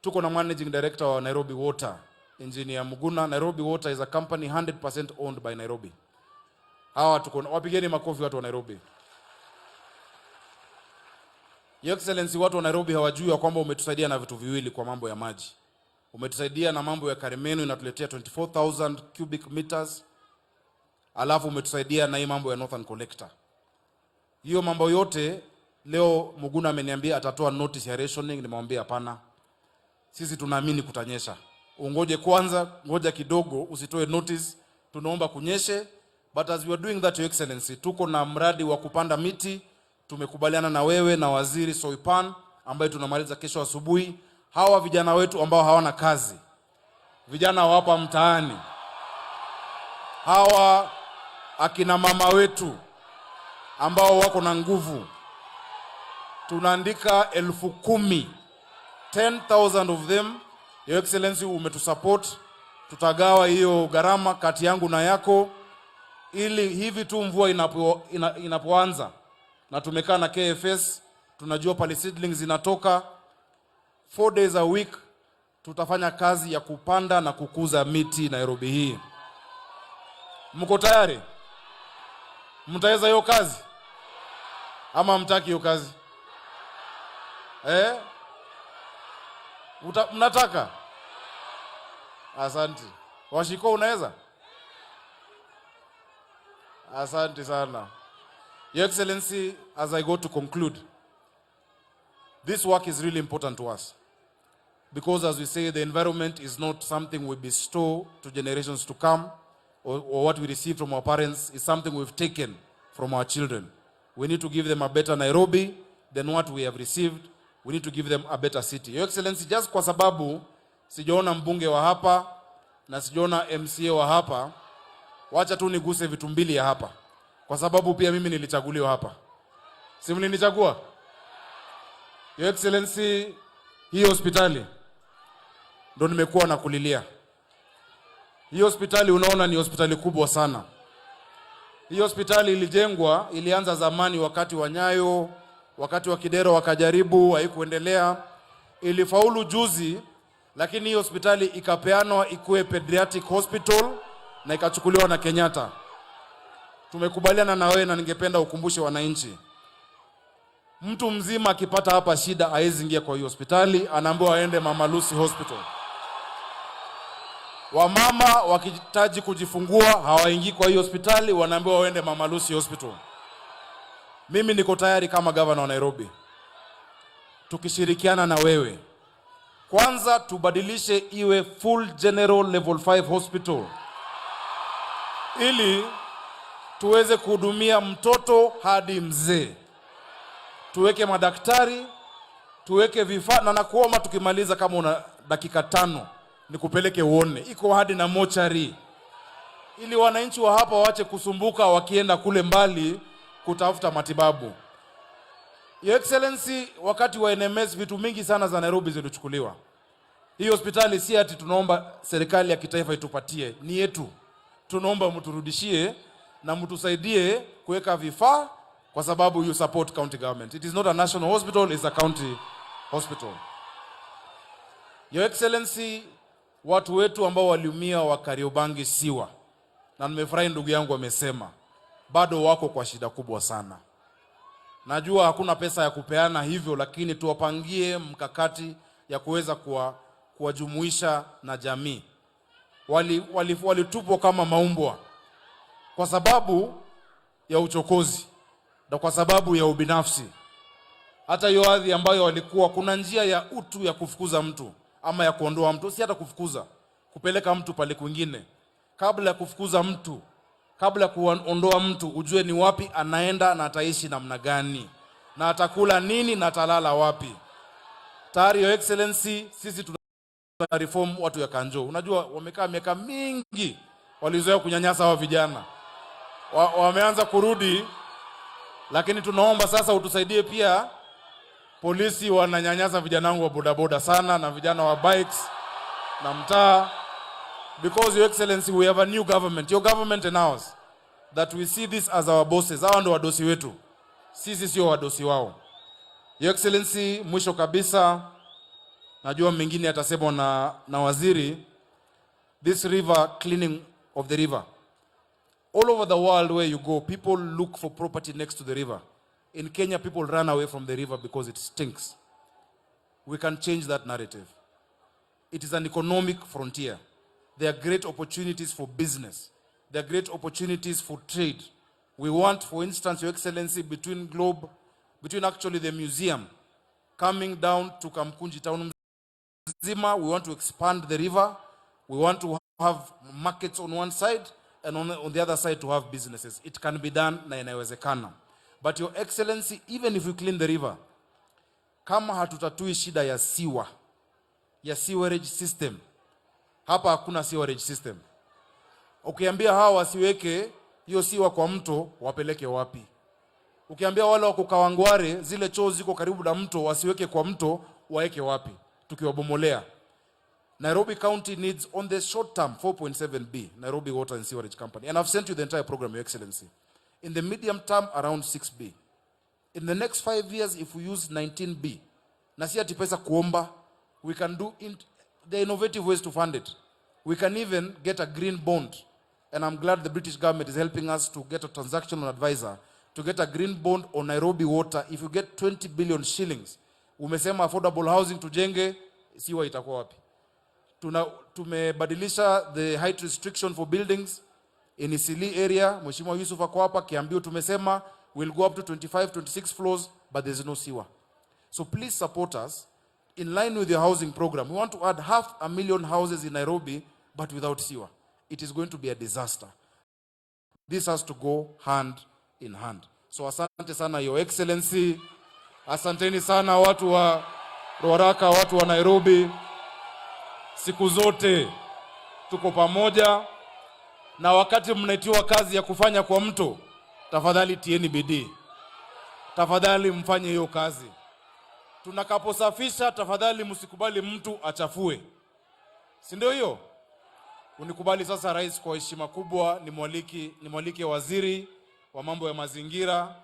tuko na managing director wa Nairobi Water, Engineer Muguna. Nairobi Water is a company 100% owned by Nairobi. Hawa tuko wapigeni makofi watu wa Nairobi. Your Excellency, watu wa Nairobi hawajui kwamba umetusaidia na vitu viwili kwa mambo ya maji. Umetusaidia na mambo ya Karimenu inatuletea 24,000 cubic meters. Alafu umetusaidia na hii mambo ya Northern Collector. Hiyo mambo yote leo Muguna ameniambia atatoa notice ya rationing, nimemwambia hapana. Sisi tunaamini kutanyesha. Ungoje kwanza, ngoja kidogo, usitoe notice, tunaomba kunyeshe. But as we are doing that, Your Excellency, tuko na mradi wa kupanda miti, tumekubaliana na wewe na Waziri Soipan ambaye tunamaliza kesho asubuhi. Hawa vijana wetu ambao hawana kazi, vijana hapa mtaani, hawa akina mama wetu ambao wako na nguvu, tunaandika 10,000, 10,000 of them. Your Excellency, umetusupport, tutagawa hiyo gharama kati yangu na yako, ili hivi tu mvua inapoanza na tumekaa na KFS, tunajua pale seedlings zinatoka, 4 days a week tutafanya kazi ya kupanda na kukuza miti Nairobi hii. Mko tayari? Mtaweza hiyo kazi? Ama mtaki hiyo kazi? Mnataka? Asante. Washiko unaweza? Asante sana. Your Excellency, as I go to conclude, this work is really important to us. Because as we say, the environment is not something we bestow to generations to come, or what we receive from our parents is something we've taken from our children. We need to give them a better Nairobi than what we have received. We need to give them a better city. Your Excellency, just kwa sababu sijaona mbunge wa hapa na sijaona MCA wa hapa, wacha tu niguse vitu mbili ya hapa. Kwa sababu pia mimi nilichaguliwa hapa. Si mlinichagua? Your Excellency, hii hospitali ndo nimekuwa na kulilia. Hii hospitali unaona ni hospitali kubwa sana. Hii hospitali ilijengwa, ilianza zamani wakati wa Nyayo, wakati wa Kidero wakajaribu, haikuendelea. Ilifaulu juzi, lakini hii hospitali ikapeanwa ikuwe pediatric hospital na ikachukuliwa na Kenyatta. Tumekubaliana na wewe na ningependa ukumbushe wananchi. Mtu mzima akipata hapa shida hawezi ingia kwa hiyo hospitali, anaambiwa aende Mama Lucy Hospital. Wamama wakihitaji kujifungua hawaingii kwa hiyo hospitali, wanaambiwa waende Mama Lucy Hospital. Mimi niko tayari kama governor wa Nairobi, tukishirikiana na wewe, kwanza tubadilishe iwe full general level 5 hospital, ili tuweze kuhudumia mtoto hadi mzee. Tuweke madaktari, tuweke vifaa, na nakuomba tukimaliza kama una dakika 5 nikupeleke uone. Iko hadi na mochari, ili wananchi wa hapa waache kusumbuka wakienda kule mbali kutafuta matibabu. Your Excellency, wakati wa NMS vitu mingi sana za Nairobi zilichukuliwa. Hii hospitali si ati tunaomba serikali ya kitaifa itupatie, ni yetu. Tunaomba mturudishie na mtusaidie kuweka vifaa, kwa sababu you support county government. It is not a national hospital, it's a county hospital. Your Excellency, watu wetu ambao waliumia wa Kariobangi Siwa, na nimefurahi ndugu yangu amesema, bado wako kwa shida kubwa sana. Najua hakuna pesa ya kupeana hivyo, lakini tuwapangie mkakati ya kuweza kuwajumuisha na jamii. Walitupwa kama maumbwa kwa sababu ya uchokozi na kwa sababu ya ubinafsi. Hata hiyo ardhi ambayo walikuwa, kuna njia ya utu ya kufukuza mtu ama ya kuondoa mtu, si hata kufukuza, kupeleka mtu pale kwingine. Kabla ya kufukuza mtu, kabla ya kuondoa mtu, ujue ni wapi anaenda na ataishi namna gani, na atakula nini na atalala wapi. Tayari Your Excellency, sisi tuna reform watu ya Kanjo. Unajua wamekaa miaka mingi walizoea kunyanyasa hawa vijana. Wameanza kurudi, lakini tunaomba sasa utusaidie pia. Polisi wananyanyasa vijana wangu wa bodaboda sana na vijana wa bikes na mtaa. Because Your Excellency, we have a new government, your government and ours, that we see this as our bosses. Hawa ndo wadosi wetu, sisi sio wadosi wao. Your Excellency, mwisho kabisa, najua mengine atasemwa na waziri, this river cleaning of the river. All over the world where you go, people look for property next to the river. In Kenya, people run away from the river because it stinks. We can change that narrative. It is an economic frontier. There are great opportunities for business. There are great opportunities for trade. We want, for instance, Your Excellency, between actually the museum coming down to Kamkunji town Zima, we want to expand the river. We want to have markets on one side and on the other side to have businesses. It can be done na inawezekana. But Your Excellency, even if we clean the river, kama hatutatui shida ya sewerage system, hapa hakuna sewerage system. Ukiambia hawa wasiweke hiyo siwa kwa mto, wapeleke wapi? Ukiambia wale wako Kawangware, zile choo ziko karibu na mto, wasiweke kwa mto, waeke wapi? Tukiwabomolea. Nairobi County needs, on the short term, 4.7B, Nairobi Water and Sewerage Company. And I've sent you the entire program, Your Excellency. In the medium term, around 6B. In the next 5 years, if we use 19B, na si ati pesa kuomba, we can do the innovative ways to fund it. We can even get a green bond. And I'm glad the British government is helping us to get a transactional advisor to get a green bond on Nairobi Water. If you get 20 billion shillings, umesema affordable housing tujenge, siwa itakuwa wapi? Tumebadilisha the height restriction for buildings in Isili area. Mheshimiwa Yusuf ako hapa, Kiambiu tumesema we'll go up to 25, 26 floors, but there's no sewer. So please support us in line with your housing program. We want to add 500,000 houses in Nairobi, but without sewer. It is going to be a disaster. This has to go hand in hand. So asante sana Your Excellency. Asanteni sana watu wa Ruaraka, watu wa Nairobi. Siku zote tuko pamoja, na wakati mnaitiwa kazi ya kufanya kwa mto, tafadhali tieni bidii. Tafadhali mfanye hiyo kazi. Tunakaposafisha, tafadhali msikubali mtu achafue. Si ndio hiyo? Unikubali sasa Rais, kwa heshima kubwa nimwalike waziri wa mambo ya mazingira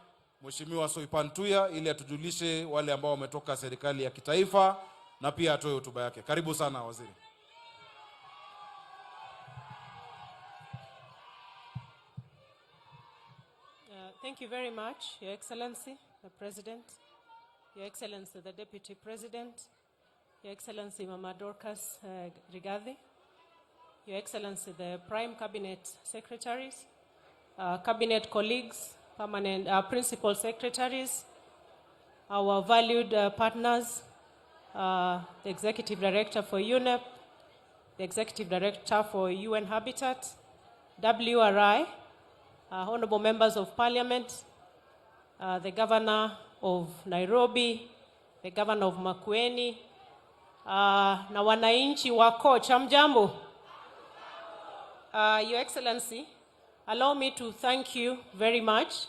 Mheshimiwa Soipantuya ili atujulishe wale ambao wametoka serikali ya kitaifa na pia atoe hotuba yake. Karibu sana waziri. Thank you very much, Your Excellency, the President, Your Excellency, the Deputy President, Your Excellency, Mama Dorcas Rigathi, Your Excellency, the Prime Cabinet Secretaries, Cabinet colleagues, permanent Principal Secretaries, our valued partners, the Executive Director for UNEP, the Executive Director for UN Habitat, WRI, Honorable Members of Parliament, the Governor of Nairobi, the Governor of Makueni, na wananchi wako chamjambo. Your Excellency, allow me to thank you very much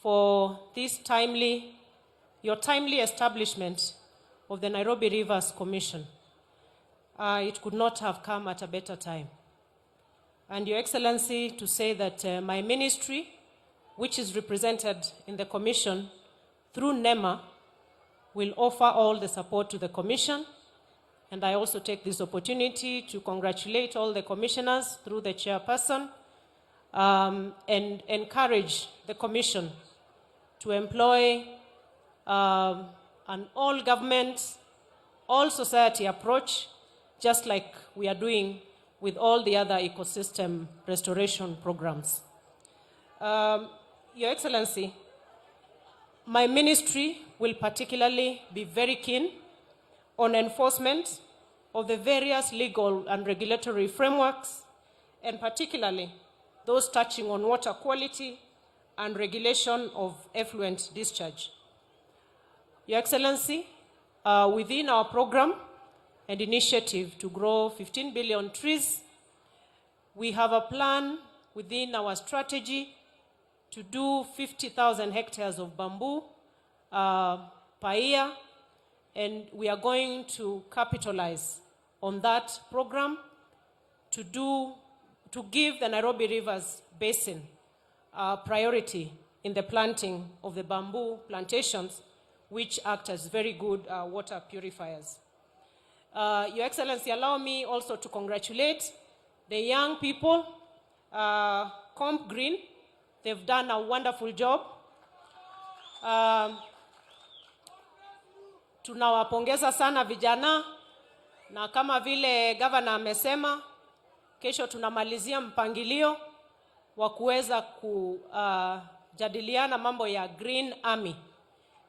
for this your timely establishment of the Nairobi Rivers Commission. It could not have come at a better time. And Your Excellency, to say that my ministry, which is represented in the Commission through NEMA, will offer all the support to the Commission. And I also take this opportunity to congratulate all the commissioners through the chairperson and encourage the Commission to employ an all-government, all-society approach, just like we are doing with all the other ecosystem restoration programs. Your Excellency, my ministry will particularly be very keen on enforcement of the various legal and regulatory frameworks, and particularly those touching on water quality and regulation of effluent discharge. Your Excellency, within our program and initiative to grow 15 billion trees, we have a plan within our strategy to do 50,000 hectares of bamboo per year, and we are going to capitalize on that program to give the Nairobi Rivers Basin priority in the planting of the bamboo plantations, which act as very good water purifiers. Your Excellency, allow me also to congratulate the young people, Comp Green. They've done a wonderful job. Tunawapongeza sana vijana, na kama vile governor amesema, kesho tunamalizia mpangilio wa kuweza kujadiliana mambo ya Green Army.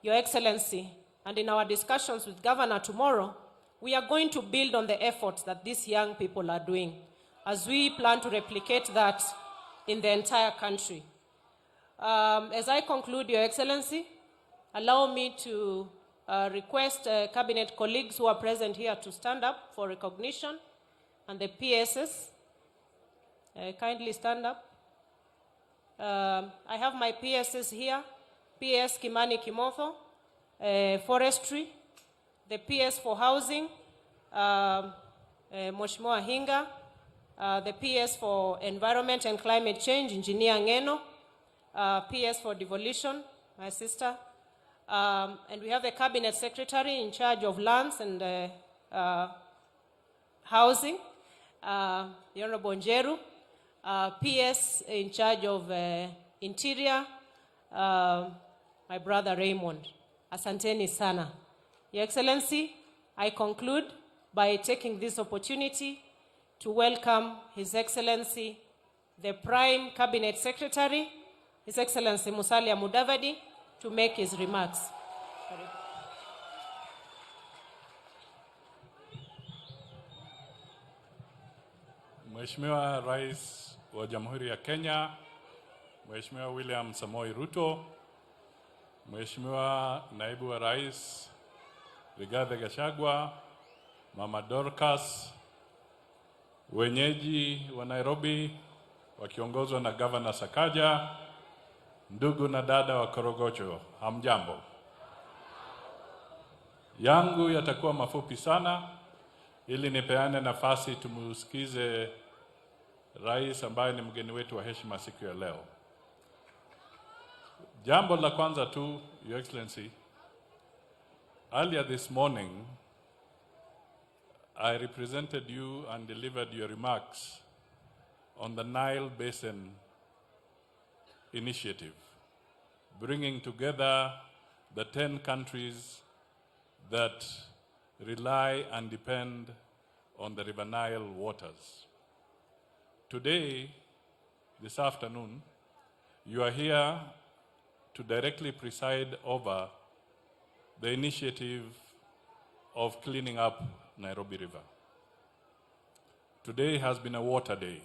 Your Excellency, and in our discussions with Governor tomorrow, we are going to build on the efforts that these young people are doing as we plan to replicate that in the entire country. As I conclude, Your Excellency, allow me to request cabinet colleagues who are present here to stand up for recognition, and the PSs, kindly stand up. I have my PSs here, PS Kimani Kimotho, Forestry, the PS for Housing, Mheshimiwa Hinga, the PS for Environment and Climate Change, Engineer Ngeno, PS for Devolution, my sister, and we have a Cabinet Secretary in charge of lands and housing, the Honorable Njeru, PS in charge of Interior, my brother Raymond. Asanteni sana. Your Excellency, I conclude by taking this opportunity to welcome His Excellency, the Prime Cabinet Secretary, His Excellency Musalia Mudavadi, to make his remarks. Mheshimiwa Rais wa Jamhuri ya Kenya, Mheshimiwa William Samoei Ruto, Mheshimiwa Naibu wa Rais Rigathi Gachagua, Mama Dorcas, wenyeji wa Nairobi wakiongozwa na Governor Sakaja, ndugu na dada wa Korogocho, hamjambo. Yangu yatakuwa mafupi sana ili nipeane nafasi tumusikize rais ambaye ni mgeni wetu wa heshima siku ya leo. Jambo la kwanza tu, Your Excellency, earlier this morning I represented you and delivered your remarks on the Nile Basin Initiative, bringing together the 10 countries that rely and depend on the River Nile waters. Today, this afternoon, you are here to directly preside over the initiative of cleaning up Nairobi River. Today has been a water day.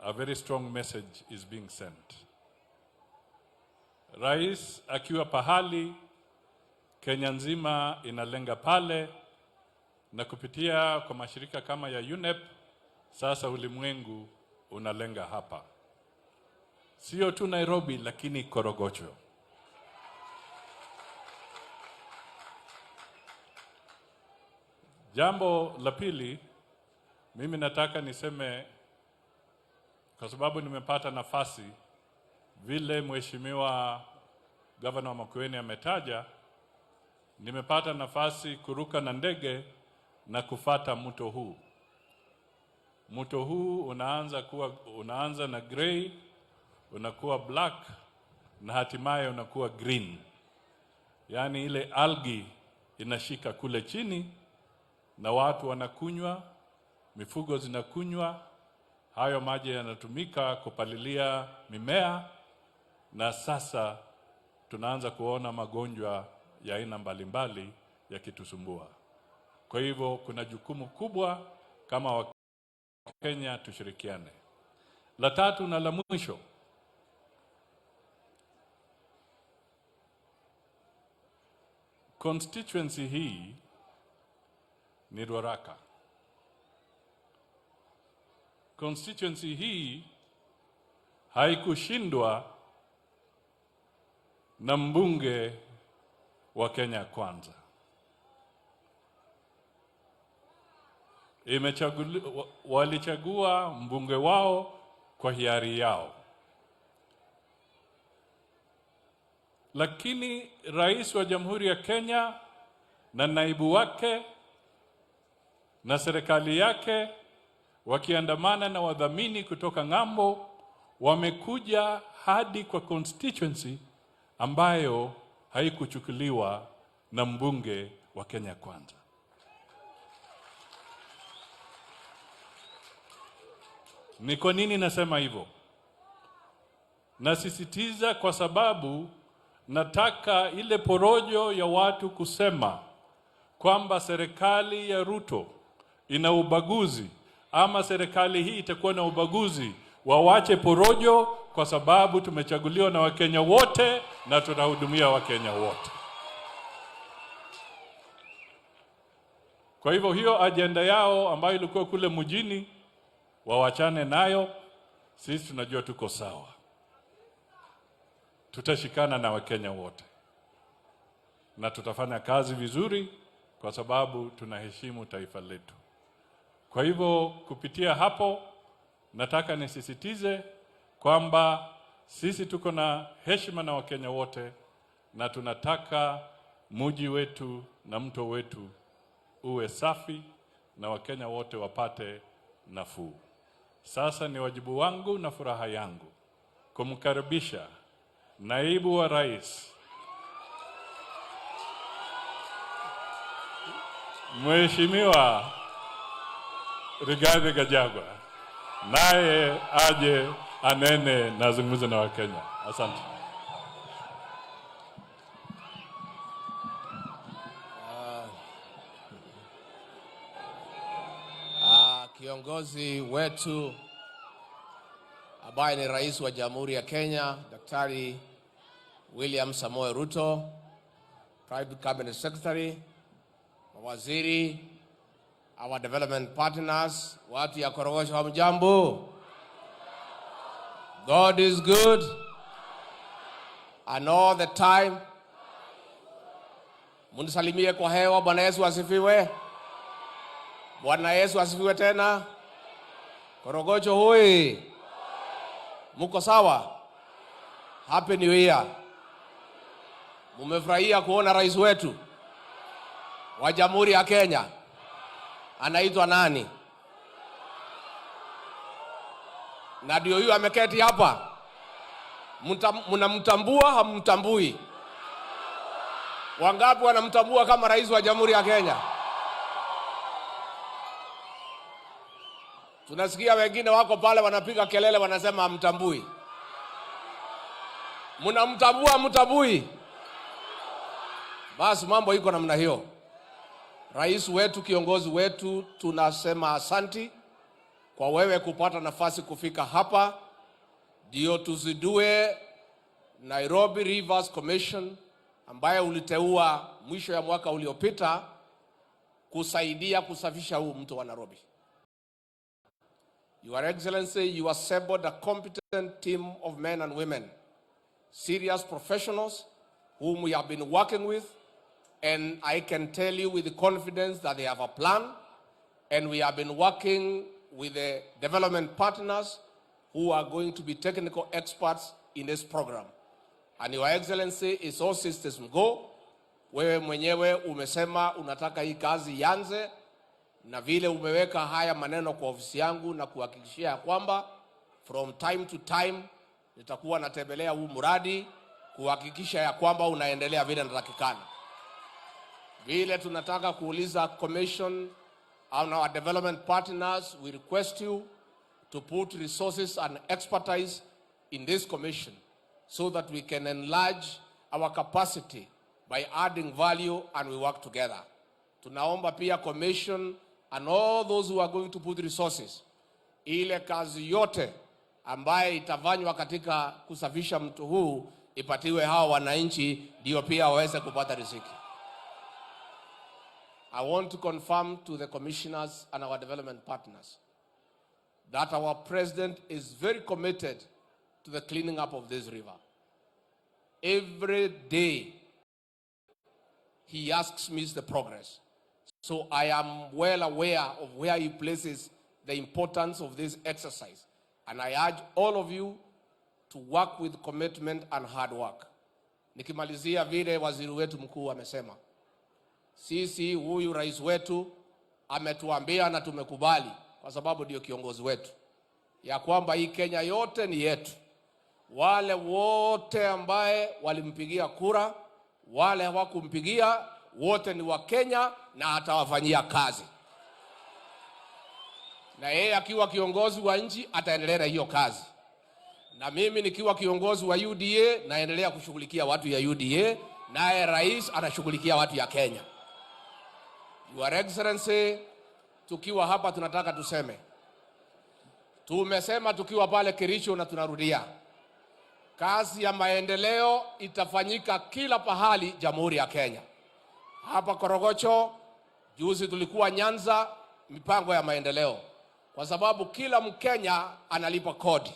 A very strong message is being sent. Rais akiwa pahali, Kenya nzima inalenga pale, na kupitia kwa mashirika kama ya UNEP, sasa ulimwengu unalenga hapa. Sio tu Nairobi, lakini Korogocho. Jambo la pili, mimi nataka niseme, kwa sababu nimepata nafasi, vile Mheshimiwa Governor Makueni ametaja, nimepata nafasi kuruka na ndege na kufata mto huu. Mto huu unaanza na gray, unakuwa black, na hatimaye unakuwa green. Yaani ile algae inashika kule chini, na watu wanakunywa, mifugo zinakunywa, hayo maji yanatumika kupalilia mimea, na sasa tunaanza kuona magonjwa ya aina mbalimbali yakitusumbua. Kwa hivyo kuna jukumu kubwa kama wa Kenya tushirikiane. La tatu na la mwisho, constituency hii ni Ruaraka. Constituency hii haikushindwa na mbunge wa Kenya Kwanza. Walichagua mbunge wao kwa hiari yao. Lakini rais wa Jamhuri ya Kenya na naibu wake na serikali yake wakiandamana na wadhamini kutoka ng'ambo wamekuja hadi kwa constituency ambayo haikuchukuliwa na mbunge wa Kenya Kwanza. Ni kwa nini nasema hivyo? Nasisitiza kwa sababu nataka ile porojo ya watu kusema kwamba serikali ya Ruto ina ubaguzi ama serikali hii itakuwa na ubaguzi, wawache porojo, kwa sababu tumechaguliwa na Wakenya wote na tunahudumia Wakenya wote. Kwa hivyo hiyo ajenda yao ambayo ilikuwa kule mjini wawachane nayo. Sisi tunajua tuko sawa, tutashikana na Wakenya wote na tutafanya kazi vizuri kwa sababu tunaheshimu taifa letu. Kwa hivyo kupitia hapo nataka nisisitize kwamba sisi tuko na heshima na Wakenya wote na tunataka mji wetu na mto wetu uwe safi na Wakenya wote wapate nafuu. Sasa ni wajibu wangu na furaha yangu kumkaribisha Naibu wa Rais Mheshimiwa Rigathi Gachagua, naye aje anene na azungumze na Wakenya. Asante. Kiongozi wetu ambaye ni Rais wa Jamhuri ya Kenya, Daktari William Samoei Ruto, Private Cabinet Secretary, mawaziri, our development partners, watu ya Korogosho, hamjambo? God is good and all the time. Munisalimie kwa hewa. Bwana Yesu asifiwe. Bwana Yesu asifiwe tena. Korogosho hoi. Muko sawa? Happy New Year. Mumefurahia kuona rais wetu wa Jamhuri ya Kenya anaitwa nani? Na ndio huyu ameketi hapa. Mnamtambua hamtambui? Wangapi wanamtambua kama rais wa Jamhuri ya Kenya? Tunasikia wengine wako pale wanapiga kelele wanasema hamtambui. Mnamtambua hamtambui? Basi mambo iko namna hiyo. Rais wetu, kiongozi wetu, tunasema asanti kwa wewe kupata nafasi kufika hapa ndio tuzidue Nairobi Rivers Commission ambayo uliteua mwisho ya mwaka uliopita kusaidia kusafisha huu mto wa Nairobi. Your Excellency, you assembled a competent team of men and women, serious professionals whom we have been working with, and I can tell you with confidence that they have a plan, and we have been working with the development partners who are going to be technical experts in this program. And Your Excellency, is all systems go. Wewe mwenyewe umesema unataka hii kazi ianze, na vile umeweka haya maneno kwa ofisi yangu na kuhakikishia kwamba from time to time nitakuwa natembelea huu mradi kuhakikisha ya kwamba unaendelea vile inatakikana. Vile tunataka kuuliza commission and our development partners, we request you to put resources and expertise in this commission so that we can enlarge our capacity by adding value and we work together. Tunaomba pia commission and all those who are going to put resources, ile kazi yote ambaye itafanywa katika kusafisha mto huu ipatiwe hawa wananchi ndio pia waweze kupata riziki. I want to confirm to the commissioners and our development partners that our president is very committed to the cleaning up of this river. Every day he asks me the progress. So I am well aware of where he places the importance of this exercise. And I urge all of you to work with commitment and hard work. Nikimalizia vile waziri wetu mkuu amesema, sisi huyu rais wetu ametuambia na tumekubali, kwa sababu ndio kiongozi wetu, ya kwamba hii Kenya yote ni yetu. Wale wote ambaye walimpigia kura, wale hawakumpigia, wote ni wa Kenya na atawafanyia kazi. Na yeye akiwa kiongozi wa nchi ataendelea hiyo kazi. Na mimi nikiwa kiongozi wa UDA naendelea kushughulikia watu ya UDA, naye rais anashughulikia watu ya Kenya. Your Excellency, tukiwa hapa tunataka tuseme. Tumesema tukiwa pale Kericho na tunarudia. Kazi ya maendeleo itafanyika kila pahali Jamhuri ya Kenya. Hapa Korogocho, juzi tulikuwa Nyanza, mipango ya maendeleo. Kwa sababu kila Mkenya analipa kodi.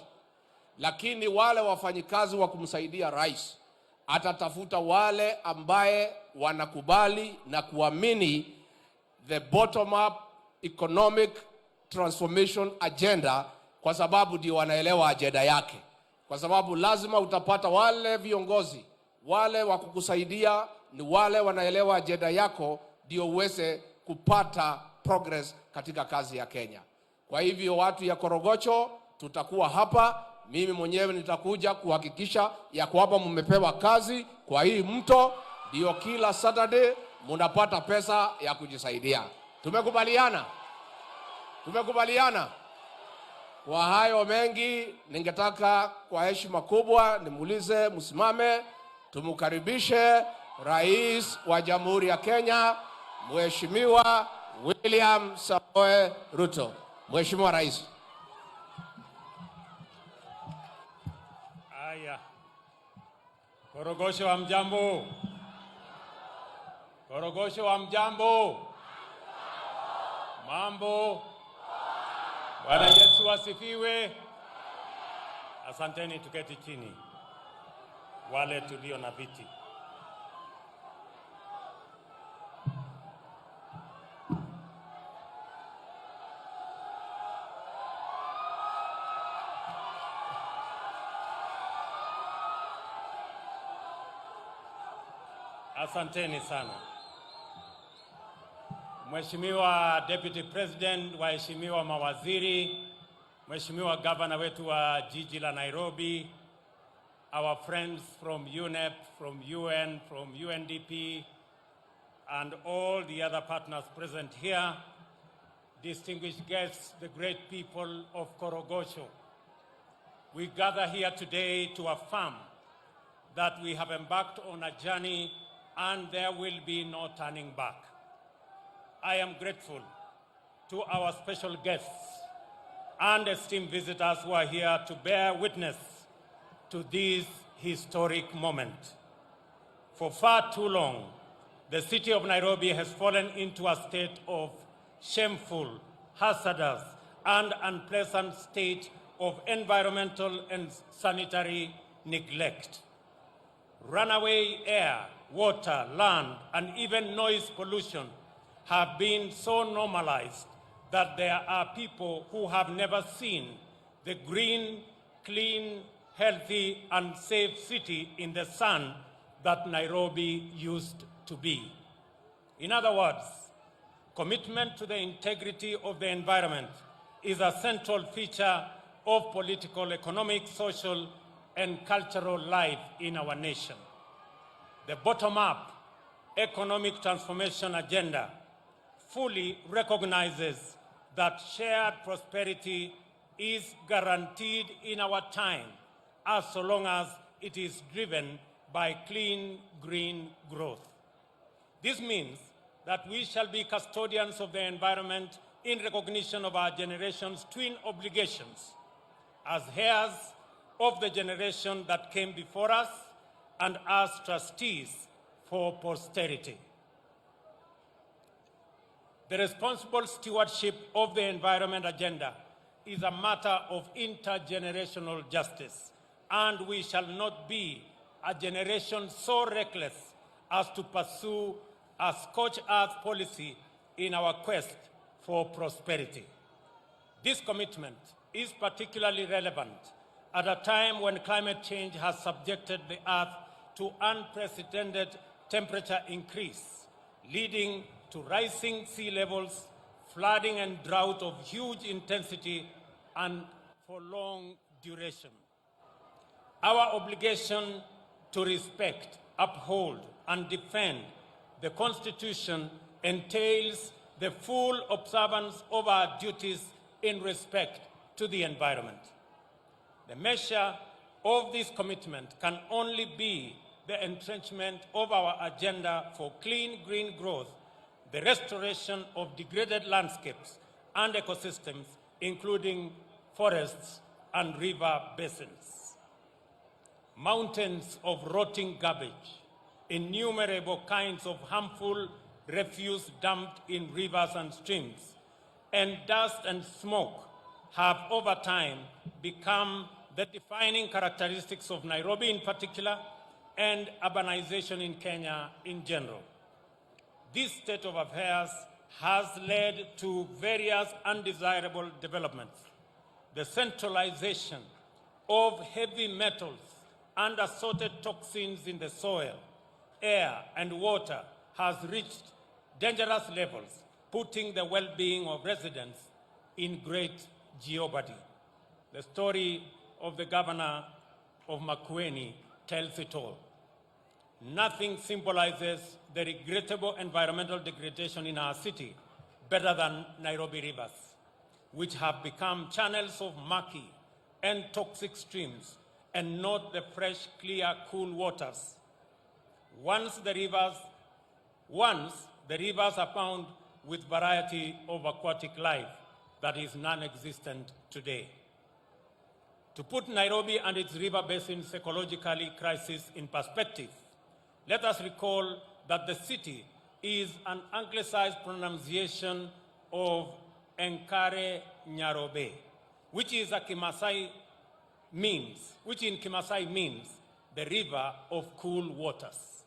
Lakini wale wafanyikazi wa kumsaidia rais, atatafuta wale ambaye wanakubali na kuamini the bottom-up economic transformation agenda, kwa sababu ndio wanaelewa ajenda yake. Kwa sababu lazima utapata wale viongozi, wale wa kukusaidia ni wale wanaelewa ajenda yako, ndio uweze kupata progress katika kazi ya Kenya. Kwa hivyo watu ya Korogocho, tutakuwa hapa. Mimi mwenyewe nitakuja kuhakikisha ya kwamba mmepewa kazi kwa hii mto, ndio kila Saturday mnapata pesa ya kujisaidia. Tumekubaliana? Tumekubaliana? Kwa hayo mengi, ningetaka kwa heshima kubwa nimuulize msimame, tumukaribishe Rais wa Jamhuri ya Kenya, Mheshimiwa William Samoei Ruto. Mheshimiwa Rais. Aya. Korogosho wa mjambo. Korogosho wa mjambo. Mambo. Bwana Yesu asifiwe. Asanteni, tuketi chini. Wale tulio na viti. Asanteni sana. Mheshimiwa Deputy President, waheshimiwa mawaziri, Mheshimiwa Governor wetu wa jiji la Nairobi, our friends from UNEP, from UN, from UNDP, and all the other partners present here, distinguished guests, the great people of Korogosho. We gather here today to affirm that we have embarked on a journey and there will be no turning back. I am grateful to our special guests and esteemed visitors who are here to bear witness to this historic moment. For far too long, the city of Nairobi has fallen into a state of shameful, hazardous, and unpleasant state of environmental and sanitary neglect. Runaway air, water, land, and even noise pollution have been so normalized that there are people who have never seen the green, clean, healthy, and safe city in the sun that Nairobi used to be. In other words, commitment to the integrity of the environment is a central feature of political, economic, social, and cultural life in our nation. The bottom-up economic transformation agenda fully recognizes that shared prosperity is guaranteed in our time as so long as it is driven by clean, green growth. This means that we shall be custodians of the environment in recognition of our generation's twin obligations as heirs of the generation that came before us and as trustees for posterity. The responsible stewardship of the environment agenda is a matter of intergenerational justice, and we shall not be a generation so reckless as to pursue a scorched earth policy in our quest for prosperity. This commitment is particularly relevant at a time when climate change has subjected the earth to unprecedented temperature increase, leading to rising sea levels, flooding and drought of huge intensity and for long duration. Our obligation to respect, uphold, and defend the Constitution entails the full observance of our duties in respect to the environment. The measure of this commitment can only be the entrenchment of our agenda for clean green growth, the restoration of degraded landscapes and ecosystems, including forests and river basins. Mountains of rotting garbage, innumerable kinds of harmful refuse dumped in rivers and streams, and dust and smoke have over time become the defining characteristics of Nairobi in particular and urbanization in Kenya in general. This state of affairs has led to various undesirable developments. The centralization of heavy metals and assorted toxins in the soil, air, and water has reached dangerous levels, putting the well-being of residents in great jeopardy. The story of the governor of Makueni tells it all. Nothing symbolizes the regrettable environmental degradation in our city better than Nairobi rivers, which have become channels of murky and toxic streams and not the fresh, clear, cool waters. Once the rivers abound with variety of aquatic life that is non-existent today. To put Nairobi and its river basin's ecologically crisis in perspective, let us recall that the city is an anglicized pronunciation of Enkare Nyarobe, which in Kimasai means the river of cool waters.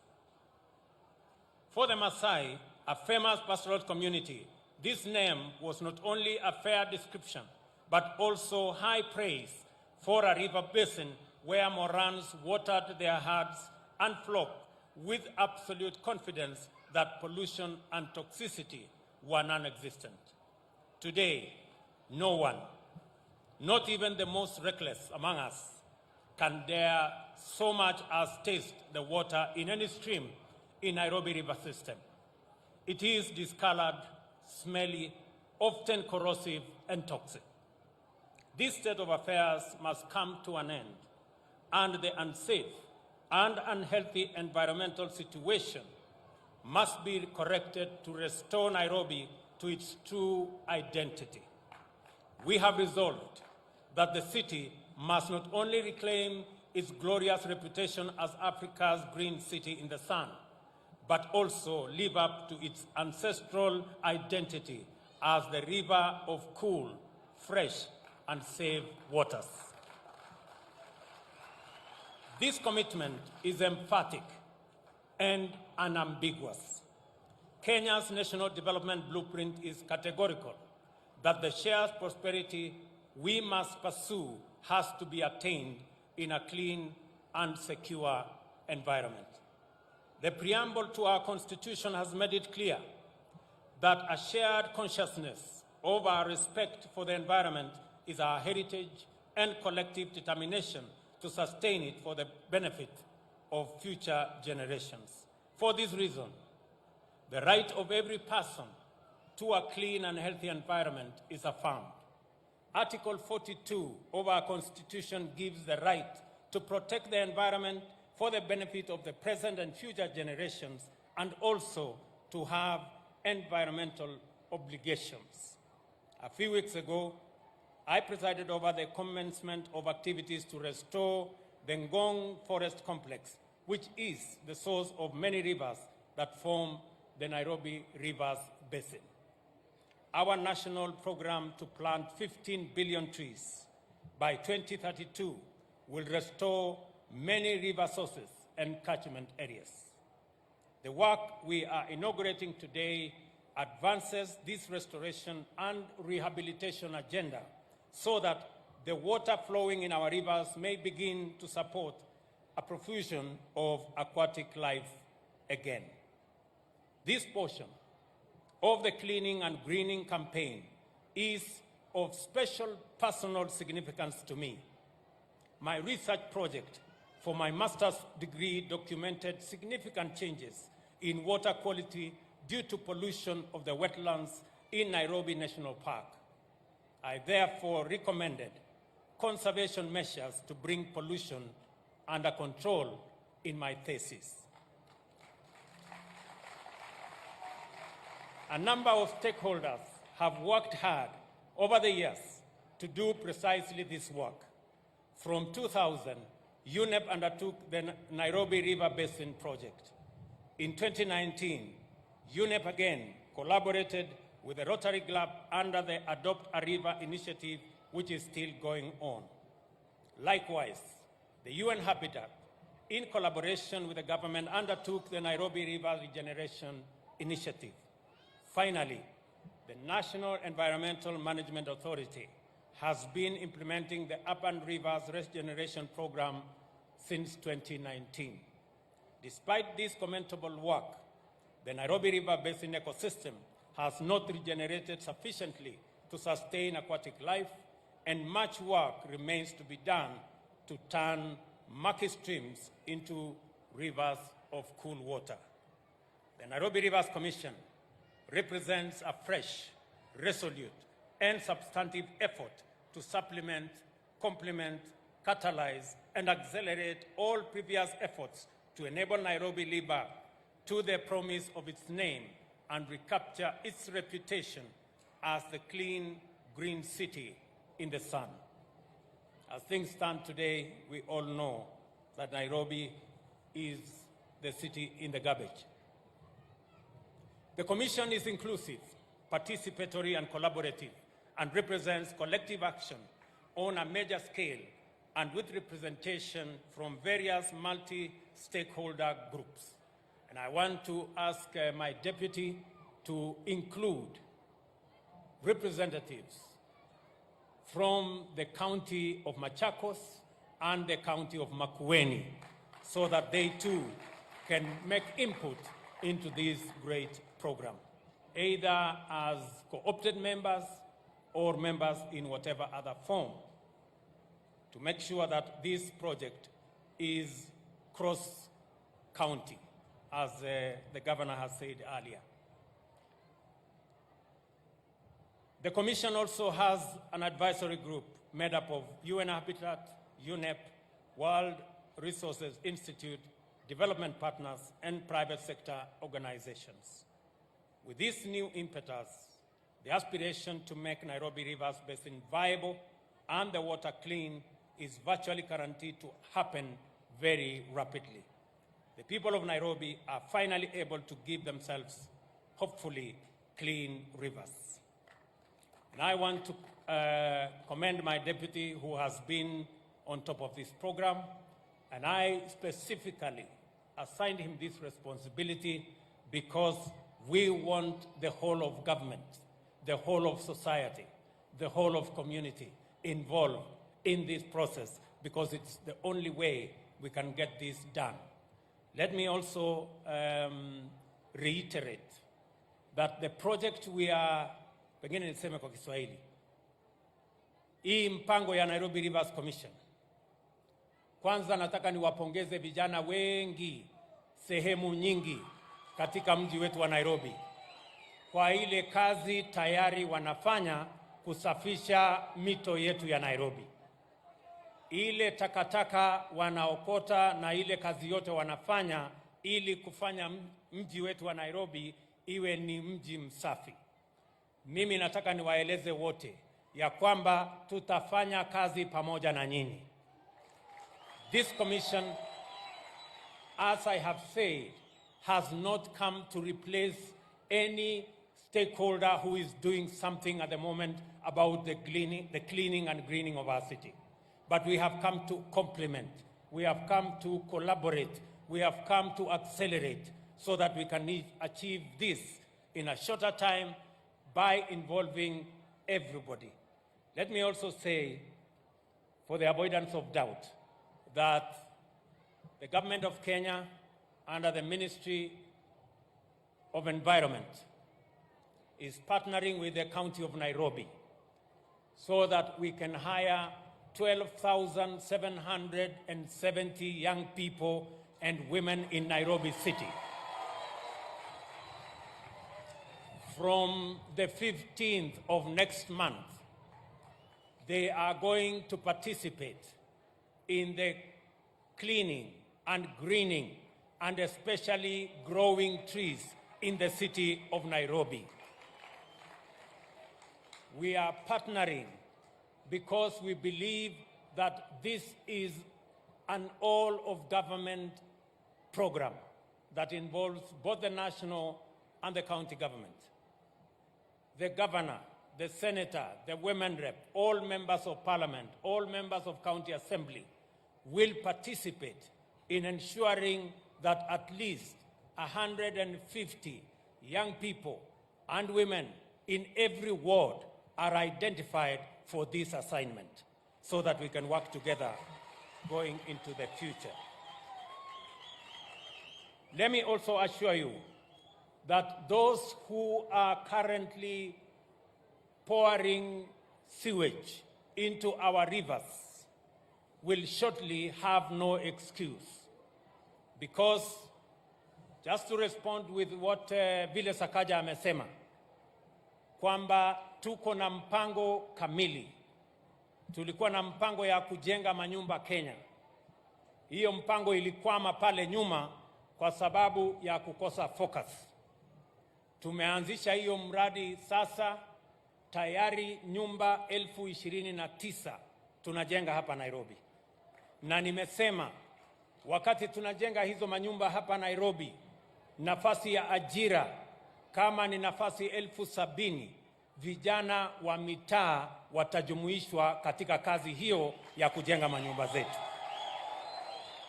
For the Maasai, a famous pastoral community, this name was not only a fair description, but also high praise for a river basin where Morans watered their herds and flock with absolute confidence that pollution and toxicity were non-existent. Today, no one, not even the most reckless among us, can dare so much as taste the water in any stream in Nairobi river system. It is discolored, smelly, often corrosive and toxic. This state of affairs must come to an end, and the unsafe and unhealthy environmental situation must be corrected to restore Nairobi to its true identity. We have resolved that the city must not only reclaim its glorious reputation as Africa's green city in the sun, but also live up to its ancestral identity as the river of cool, fresh, and safe waters. This commitment is emphatic and unambiguous. Kenya's National Development Blueprint is categorical that the shared prosperity we must pursue has to be attained in a clean and secure environment. The preamble to our Constitution has made it clear that a shared consciousness of our respect for the environment is our heritage and collective determination to sustain it for the benefit of future generations. For this reason, the right of every person to a clean and healthy environment is affirmed. Article 42 of our Constitution gives the right to protect the environment for the benefit of the present and future generations, and also to have environmental obligations. A few weeks ago, I presided over the commencement of activities to restore the Ngong Forest Complex, which is the source of many rivers that form the Nairobi Rivers Basin. Our national program to plant 15 billion trees by 2032 will restore many river sources and catchment areas. The work we are inaugurating today advances this restoration and rehabilitation agenda so that the water flowing in our rivers may begin to support a profusion of aquatic life again. This portion of the cleaning and greening campaign is of special personal significance to me. My research project for my master's degree documented significant changes in water quality due to pollution of the wetlands in Nairobi National Park. I therefore recommended conservation measures to bring pollution under control in my thesis. A number of stakeholders have worked hard over the years to do precisely this work. From 2000, UNEP undertook the Nairobi River Basin Project. In 2019, UNEP again collaborated with the Rotary Club under the Adopt a River initiative, which is still going on. Likewise, the UN Habitat, in collaboration with the government, undertook the Nairobi River Regeneration Initiative. Finally, the National Environmental Management Authority has been implementing the Urban Rivers Regeneration Program since 2019. Despite this commendable work, the Nairobi River Basin ecosystem has not regenerated sufficiently to sustain aquatic life, and much work remains to be done to turn murky streams into rivers of cool water. The Nairobi Rivers Commission represents a fresh, resolute, and substantive effort to supplement, complement, catalyze, and accelerate all previous efforts to enable Nairobi live up to the promise of its name and recapture its reputation as the clean, green city in the sun. As things stand today, we all know that Nairobi is the city in the garbage. The Commission is inclusive, participatory, and collaborative, and represents collective action on a major scale and with representation from various multi-stakeholder groups. And I want to ask my deputy to include representatives from the county of Machakos and the county of Makueni, so that they too can make input into this great program, either as co-opted members or members in whatever other form, to make sure that this project is cross-county, as the governor has said earlier. The Commission also has an advisory group made up of UN Habitat, UNEP, World Resources Institute, development partners, and private sector organizations. With this new impetus, the aspiration to make Nairobi Rivers Basin viable and the water clean is virtually guaranteed to happen very rapidly. The people of Nairobi are finally able to give themselves, hopefully, clean rivers. And I want to commend my deputy who has been on top of this program, and I specifically assigned him this responsibility because we want the whole of government, the whole of society, the whole of community involved in this process, because it's the only way we can get this done. Let me also reiterate that the project we are, pengine niseme kwa Kiswahili, hii mpango ya Nairobi Rivers Commission, kwanza nataka niwapongeze vijana wengi sehemu nyingi katika mji wetu wa Nairobi kwa ile kazi tayari wanafanya kusafisha mito yetu ya Nairobi. Ile takataka wanaokota na ile kazi yote wanafanya ili kufanya mji wetu wa Nairobi iwe ni mji msafi. Mimi nataka niwaeleze wote ya kwamba tutafanya kazi pamoja na nyinyi. This commission, as I have said, has not come to replace any stakeholder who is doing something at the moment about the cleaning and greening of our city. But we have come to complement, we have come to collaborate, we have come to accelerate so that we can achieve this in a shorter time by involving everybody. Let me also say, for the avoidance of doubt, that the government of Kenya, under the Ministry of Environment, is partnering with the County of Nairobi so that we can hire 12,770 young people and women in Nairobi City. From the 15th of next month, they are going to participate in the cleaning and greening and especially growing trees in the city of Nairobi. We are partnering because we believe that this is an all-of-government program that involves both the national and the county government. The governor, the senator, the women rep, all members of parliament, all members of county assembly will participate in ensuring that at least 150 young people and women in every ward are identified for this assignment so that we can work together going into the future. Let me also assure you that those who are currently pouring sewage into our rivers will shortly have no excuse. Because, just to respond with what Vile Sakaja amesema, kwamba tuko na mpango kamili. Tulikuwa na mpango ya kujenga manyumba Kenya. Hiyo mpango ilikwama pale nyuma kwa sababu ya kukosa focus. Tumeanzisha hiyo mradi sasa, tayari nyumba 29,000 tunajenga hapa Nairobi. Na nimesema wakati tunajenga hizo manyumba hapa Nairobi, nafasi ya ajira kama ni nafasi 70,000, vijana wa mitaa watajumuishwa katika kazi hiyo ya kujenga manyumba zetu.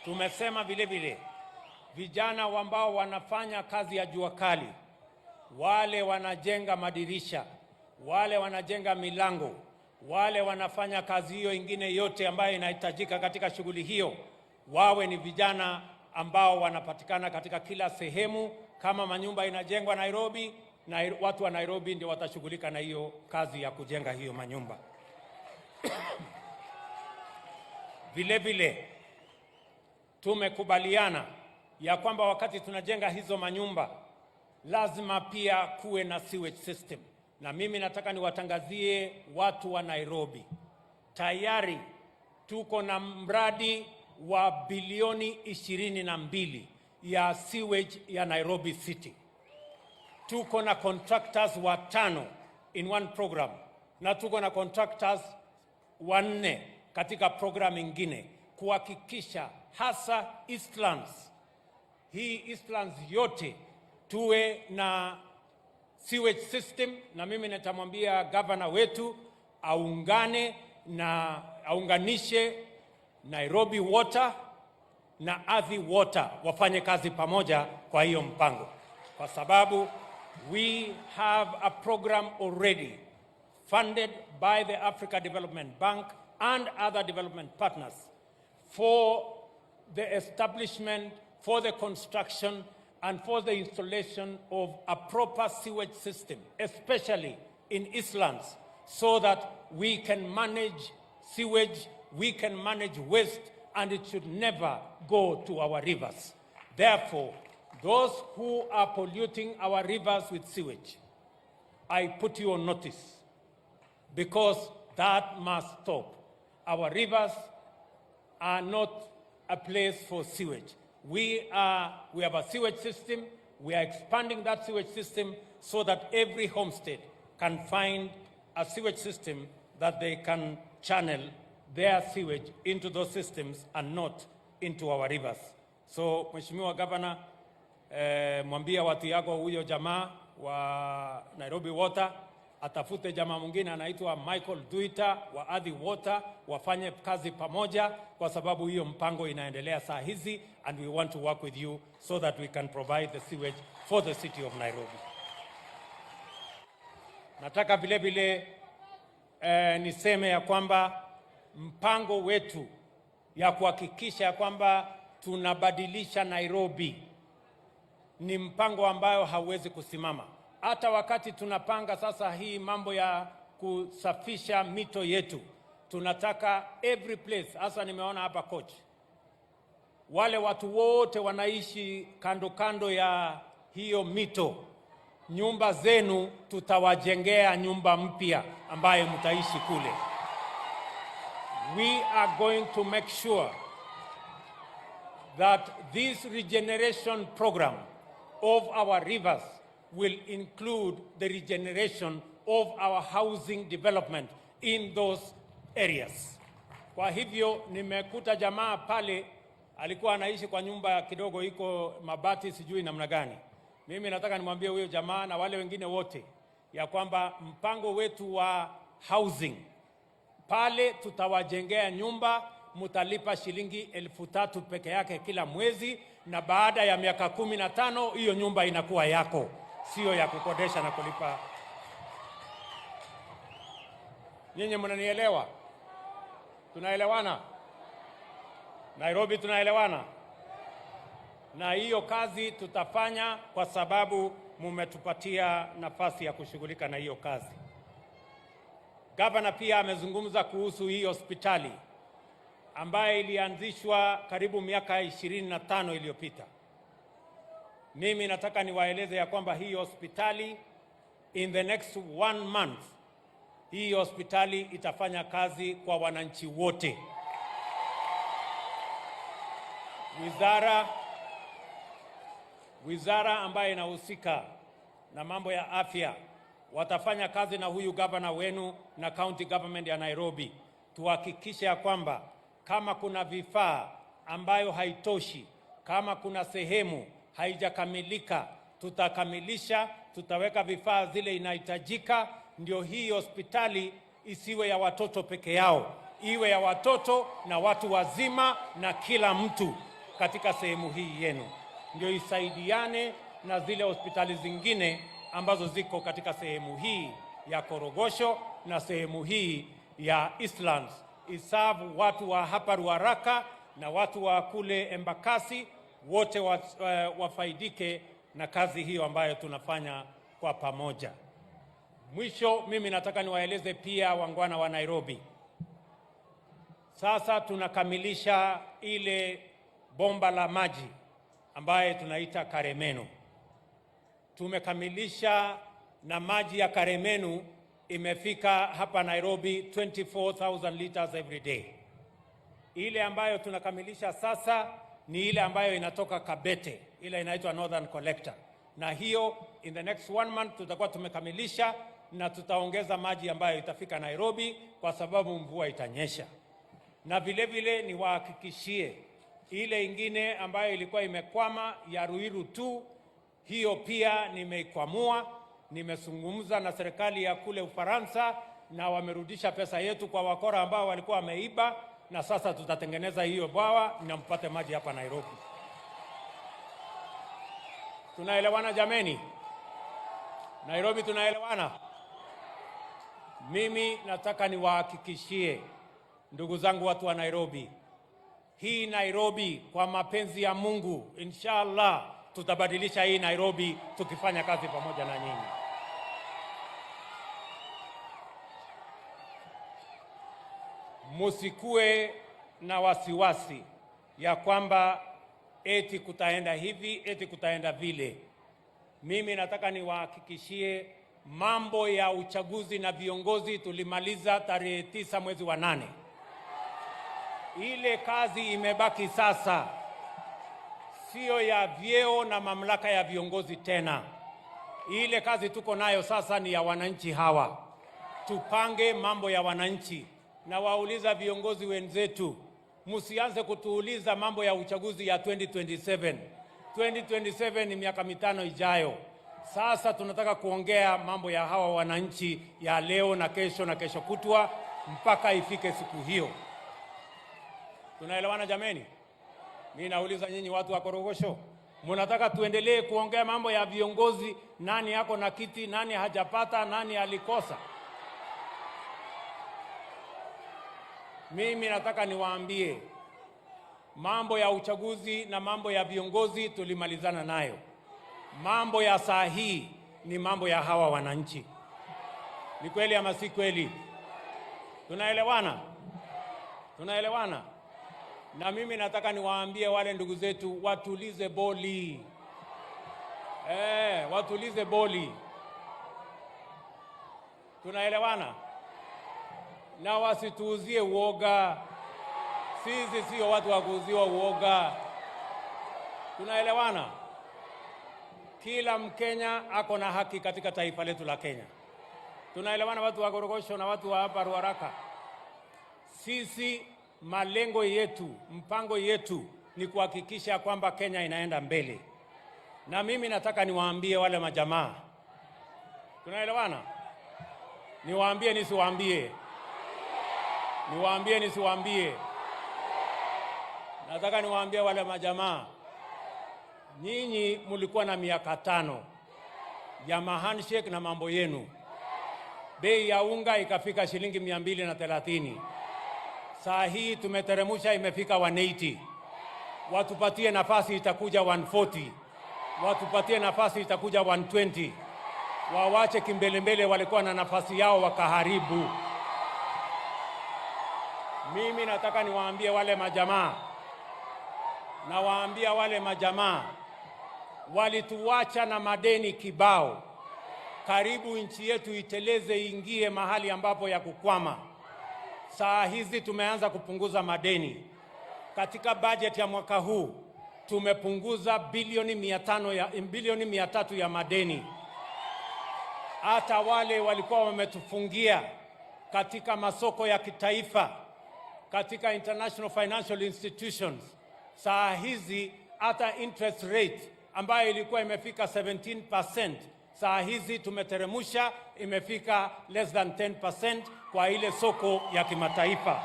Tumesema vile vile vijana ambao wanafanya kazi ya jua kali, wale wanajenga madirisha, wale wanajenga milango, wale wanafanya kazi hiyo ingine yote ambayo inahitajika katika shughuli hiyo, wawe ni vijana ambao wanapatikana katika kila sehemu. Kama manyumba inajengwa Nairobi, na watu wa Nairobi ndio watashughulika na hiyo kazi ya kujenga hiyo manyumba. Vile vile tumekubaliana ya kwamba wakati tunajenga hizo manyumba lazima pia kuwe na sewage system. Na mimi nataka niwatangazie watu wa Nairobi, tayari tuko na mradi wa bilioni 22 ya sewage ya Nairobi City. Tuko na contractors 5 in one program, na tuko na contractors 4 katika program ingine kuhakikisha hasa Eastlands, hii Eastlands yote tuwe na sewage system. Na mimi nitamwambia governor wetu aunganishe Nairobi Water na Athi Water wafanye kazi pamoja kwa hiyo mpango, kwa sababu we have a program already funded by the Africa Development Bank and other development partners for the establishment, for the construction and for the installation of a proper sewage system, especially in Eastlands, so that we can manage sewage, we can manage waste, and it should never go to our rivers. Therefore, those who are polluting our rivers with sewage, I put you on notice, because that must stop. Our rivers are not a place for sewage. We have a sewage system. We are expanding that sewage system so that every homestead can find a sewage system that they can channel their sewage into those systems and not into our rivers. So, Mheshimiwa Governor, mwambia watu yako huyo jamaa wa Nairobi Water atafute jamaa mwingine anaitwa Michael Duita wa Athi Water, wafanye kazi pamoja, kwa sababu hiyo mpango inaendelea saa hizi, and we want to work with you so that we can provide the sewage for the city of Nairobi. Nataka vile vile niseme ya kwamba mpango wetu ya kuhakikisha ya kwamba tunabadilisha Nairobi ni mpango ambayo hauwezi kusimama. hata wakati tunapanga sasa hii mambo ya kusafisha mito yetu, tunataka every place, hasa nimeona hapa Coach, wale watu wote wanaishi kando kando ya hiyo mito, nyumba zenu tutawajengea nyumba mpya ambaye mtaishi kule. We are going to make sure that this regeneration program of our rivers will include the regeneration of our housing development in those areas. Kwa hivyo nimekuta jamaa pale alikuwa anaishi kwa nyumba kidogo iko mabati sijui namna gani. Mimi nataka nimwambie huyo jamaa na wale wengine wote ya kwamba mpango wetu wa housing pale tutawajengea nyumba, mutalipa shilingi 3,000 peke yake kila mwezi, na baada ya miaka 15 hiyo nyumba inakuwa yako, sio ya kukodesha na kulipa. Nyinyi mnanielewa? Tunaelewana? Nairobi tunaelewana? Na hiyo kazi tutafanya kwa sababu mumetupatia nafasi ya kushughulika na hiyo kazi. Gavana pia amezungumza kuhusu hii hospitali ambaye ilianzishwa karibu miaka 25 iliyopita. Mimi nataka niwaeleze ya kwamba hii hospitali in the next 1 month, hii hospitali itafanya kazi kwa wananchi wote. Wizara ambayo inahusika na mambo ya afya watafanya kazi na huyu gavana wenu na county government ya Nairobi, tuhakikishe ya kwamba kama kuna vifaa ambayo haitoshi, kama kuna sehemu haijakamilika, tutakamilisha, tutaweka vifaa zile inahitajika, ndio hii hospitali isiwe ya watoto peke yao, iwe ya watoto na watu wazima na kila mtu katika sehemu hii yenu, ndio isaidiane na zile hospitali zingine ambazo ziko katika sehemu hii ya Korogosho na sehemu hii ya Eastlands. Isabu watu wa hapa Ruaraka na watu wa kule Embakasi wote wafaidike na kazi hiyo ambayo tunafanya kwa pamoja. Mwisho, mimi nataka niwaeleze pia wangwana wa Nairobi. Sasa tunakamilisha ile bomba la maji ambaye tunaita Karemenu. Tumekamilisha na maji ya Karemenu imefika hapa Nairobi 24,000 liters every day. Ile ambayo tunakamilisha sasa ni ile ambayo inatoka Kabete, ile inaitwa Northern Collector. Na hiyo in the next 1 month tutakuwa tumekamilisha, na tutaongeza maji ambayo itafika Nairobi kwa sababu mvua itanyesha. Na vile vile niwahakikishie ile ingine ambayo ilikuwa imekwama ya Ruiru tu, hiyo pia nimeikwamua. Nimezungumza na serikali ya kule Ufaransa na wamerudisha pesa yetu kwa wakora ambao walikuwa wameiba, na sasa tutatengeneza hiyo bwawa na mpate maji hapa Nairobi. Tunaelewana jameni? Nairobi tunaelewana? Mimi nataka niwahakikishie ndugu zangu watu wa Nairobi, hii Nairobi kwa mapenzi ya Mungu, inshallah tutabadilisha hii Nairobi tukifanya kazi pamoja na nyinyi. Musikue na wasiwasi ya kwamba eti kutaenda hivi, eti kutaenda vile. Mimi nataka niwahakikishie mambo ya uchaguzi na viongozi tulimaliza tarehe 9 mwezi wa 8. Ile kazi imebaki sasa sio ya vyeo na mamlaka ya viongozi tena. Ile kazi tuko nayo sasa ni ya wananchi hawa. Tupange mambo ya wananchi, na wauliza viongozi wenzetu, msianze kutuuliza mambo ya uchaguzi ya 2027. 2027 ni miaka 5 ijayo. Sasa tunataka kuongea mambo ya hawa wananchi ya leo na kesho kutwa mpaka ifike siku hiyo. Tunaelewana jameni? Mimi nauliza nyinyi watu wa Korogosho, mnataka tuendelee kuongea mambo ya viongozi, nani yako na kiti, nani hajapata, nani alikosa? Mimi nataka niwaambie mambo ya uchaguzi na mambo ya viongozi tulimalizana nayo. Mambo ya saa hii ni mambo ya hawa wananchi. Ni kweli ama si kweli? Tunaelewana? Tunaelewana? Na mimi nataka niwaambie wale ndugu zetu watulize boli. Watulize boli. Tunaelewana? Na wasituuzie uoga. Sisi sio watu wa kuuziwa uoga. Tunaelewana? Kila Mkenya ako na haki katika taifa letu la Kenya. Tunaelewana watu wa Gorogosho na watu wa hapa Ruaraka? Sisi malengo yetu, mpango yetu ni kuhakikisha kwamba Kenya inaenda mbele. Na mimi nataka niwaambie wale majamaa. Tunaelewana? Niwaambie nisiwaambie? Niwaambie nisiwaambie? Nataka niwaambie wale majamaa. Nyinyi mulikuwa na miaka 5 ya handshake na mambo yenu. Bei ya unga ikafika shilingi 230. Saa hii tumeteremusha imefika 180. Watupatie nafasi itakuja 140. Watupatie nafasi itakuja 120. Wawache kimbelembele walikuwa na nafasi yao wakaharibu. Mimi nataka niwaambie wale majamaa. Na waambia wale majamaa walituacha na madeni kibao. Karibu nchi yetu iteleze ingie mahali ambapo ya kukwama. Saa hizi tumeanza kupunguza madeni. Katika budget ya mwaka huu tumepunguza bilioni 300 ya madeni. Hata wale walikuwa wametufungia katika masoko ya kitaifa, katika international financial institutions, saa hizi hata interest rate ambayo ilikuwa imefika 17%, saa hizi tumeteremusha imefika less than 10% kwa ile soko ya kimataifa.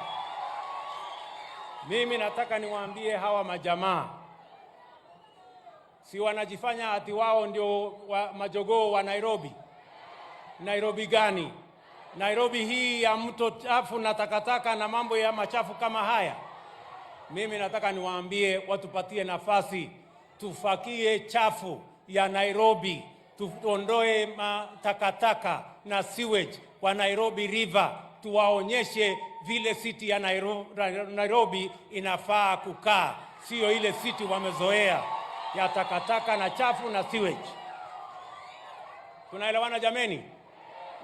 Mimi nataka niwaambie hawa majamaa, si wanajifanya ati wao ndio majogoo wa Nairobi. Nairobi gani? Nairobi hii ya mto chafu na takataka na mambo ya machafu kama haya. Mimi nataka niwaambie watupatie nafasi, tufakie chafu ya Nairobi, tuondoe takataka na sewage kwa Nairobi River, tuwaonyeshe vile city ya Nairobi inafaa kukaa, sio ile city wamezoea ya takataka na chafu na sewage. Tunaelewana jameni?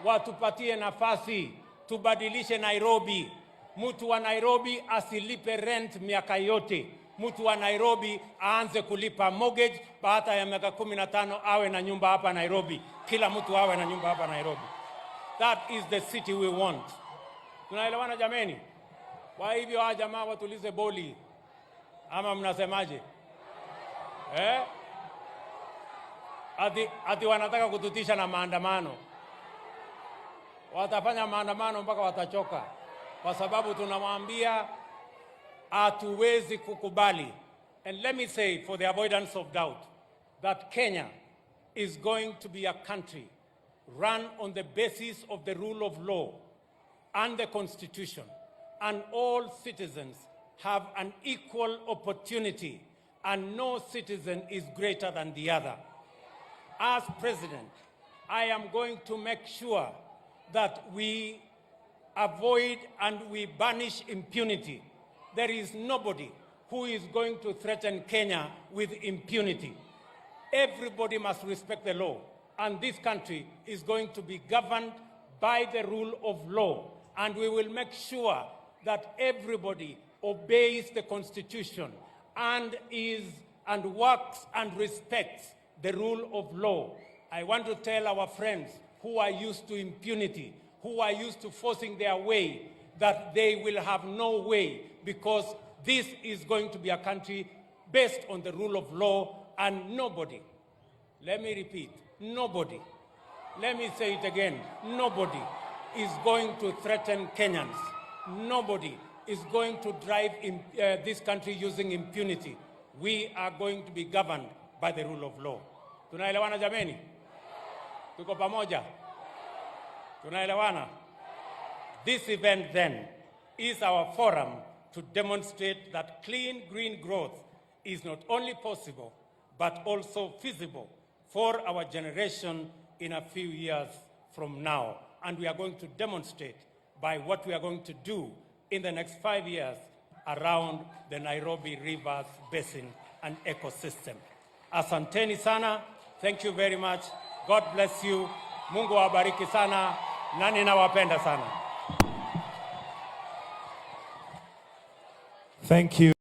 Watupatie nafasi, tubadilishe Nairobi. Mtu wa Nairobi asilipe rent miaka yote. Mtu wa Nairobi aanze kulipa mortgage baada ya miaka 15 awe na nyumba hapa Nairobi. Kila mtu awe na nyumba hapa Nairobi. That is the city we want. Tunaelewana jameni? Kwa hivyo hawa jamaa watulize boli. Ama mnasemaje? Ati wanataka kututisha na maandamano. Watafanya maandamano mpaka watachoka. Kwa sababu tunawaambia hatuwezi kukubali. And let me say, for the avoidance of doubt, that Kenya is going to be a country run on the basis of the rule of law and the Constitution. And all citizens have an equal opportunity, and no citizen is greater than the other. As president, I am going to make sure that we avoid and we banish impunity. There is nobody who is going to threaten Kenya with impunity. Everybody must respect the law, and this country is going to be governed by the rule of law, and we will make sure that everybody obeys the Constitution and works and respects the rule of law. I want to tell our friends who are used to impunity, who are used to forcing their way, that they will have no way, because this is going to be a country based on the rule of law, and nobody, let me repeat, nobody, let me say it again, nobody is going to threaten Kenyans. Nobody is going to drive this country using impunity. We are going to be governed by the rule of law. Tunaelewana jameni? Tuko pamoja? Tunaelewana? This event then is our forum to demonstrate that clean green growth is not only possible but also feasible for our generation in a few years from now. And we are going to demonstrate by what we are going to do in the next 5 years around the Nairobi Rivers Basin and ecosystem. Asanteni sana. Thank you very much. God bless you. Mungu awabariki sana. Na ninawapenda sana. Thank you.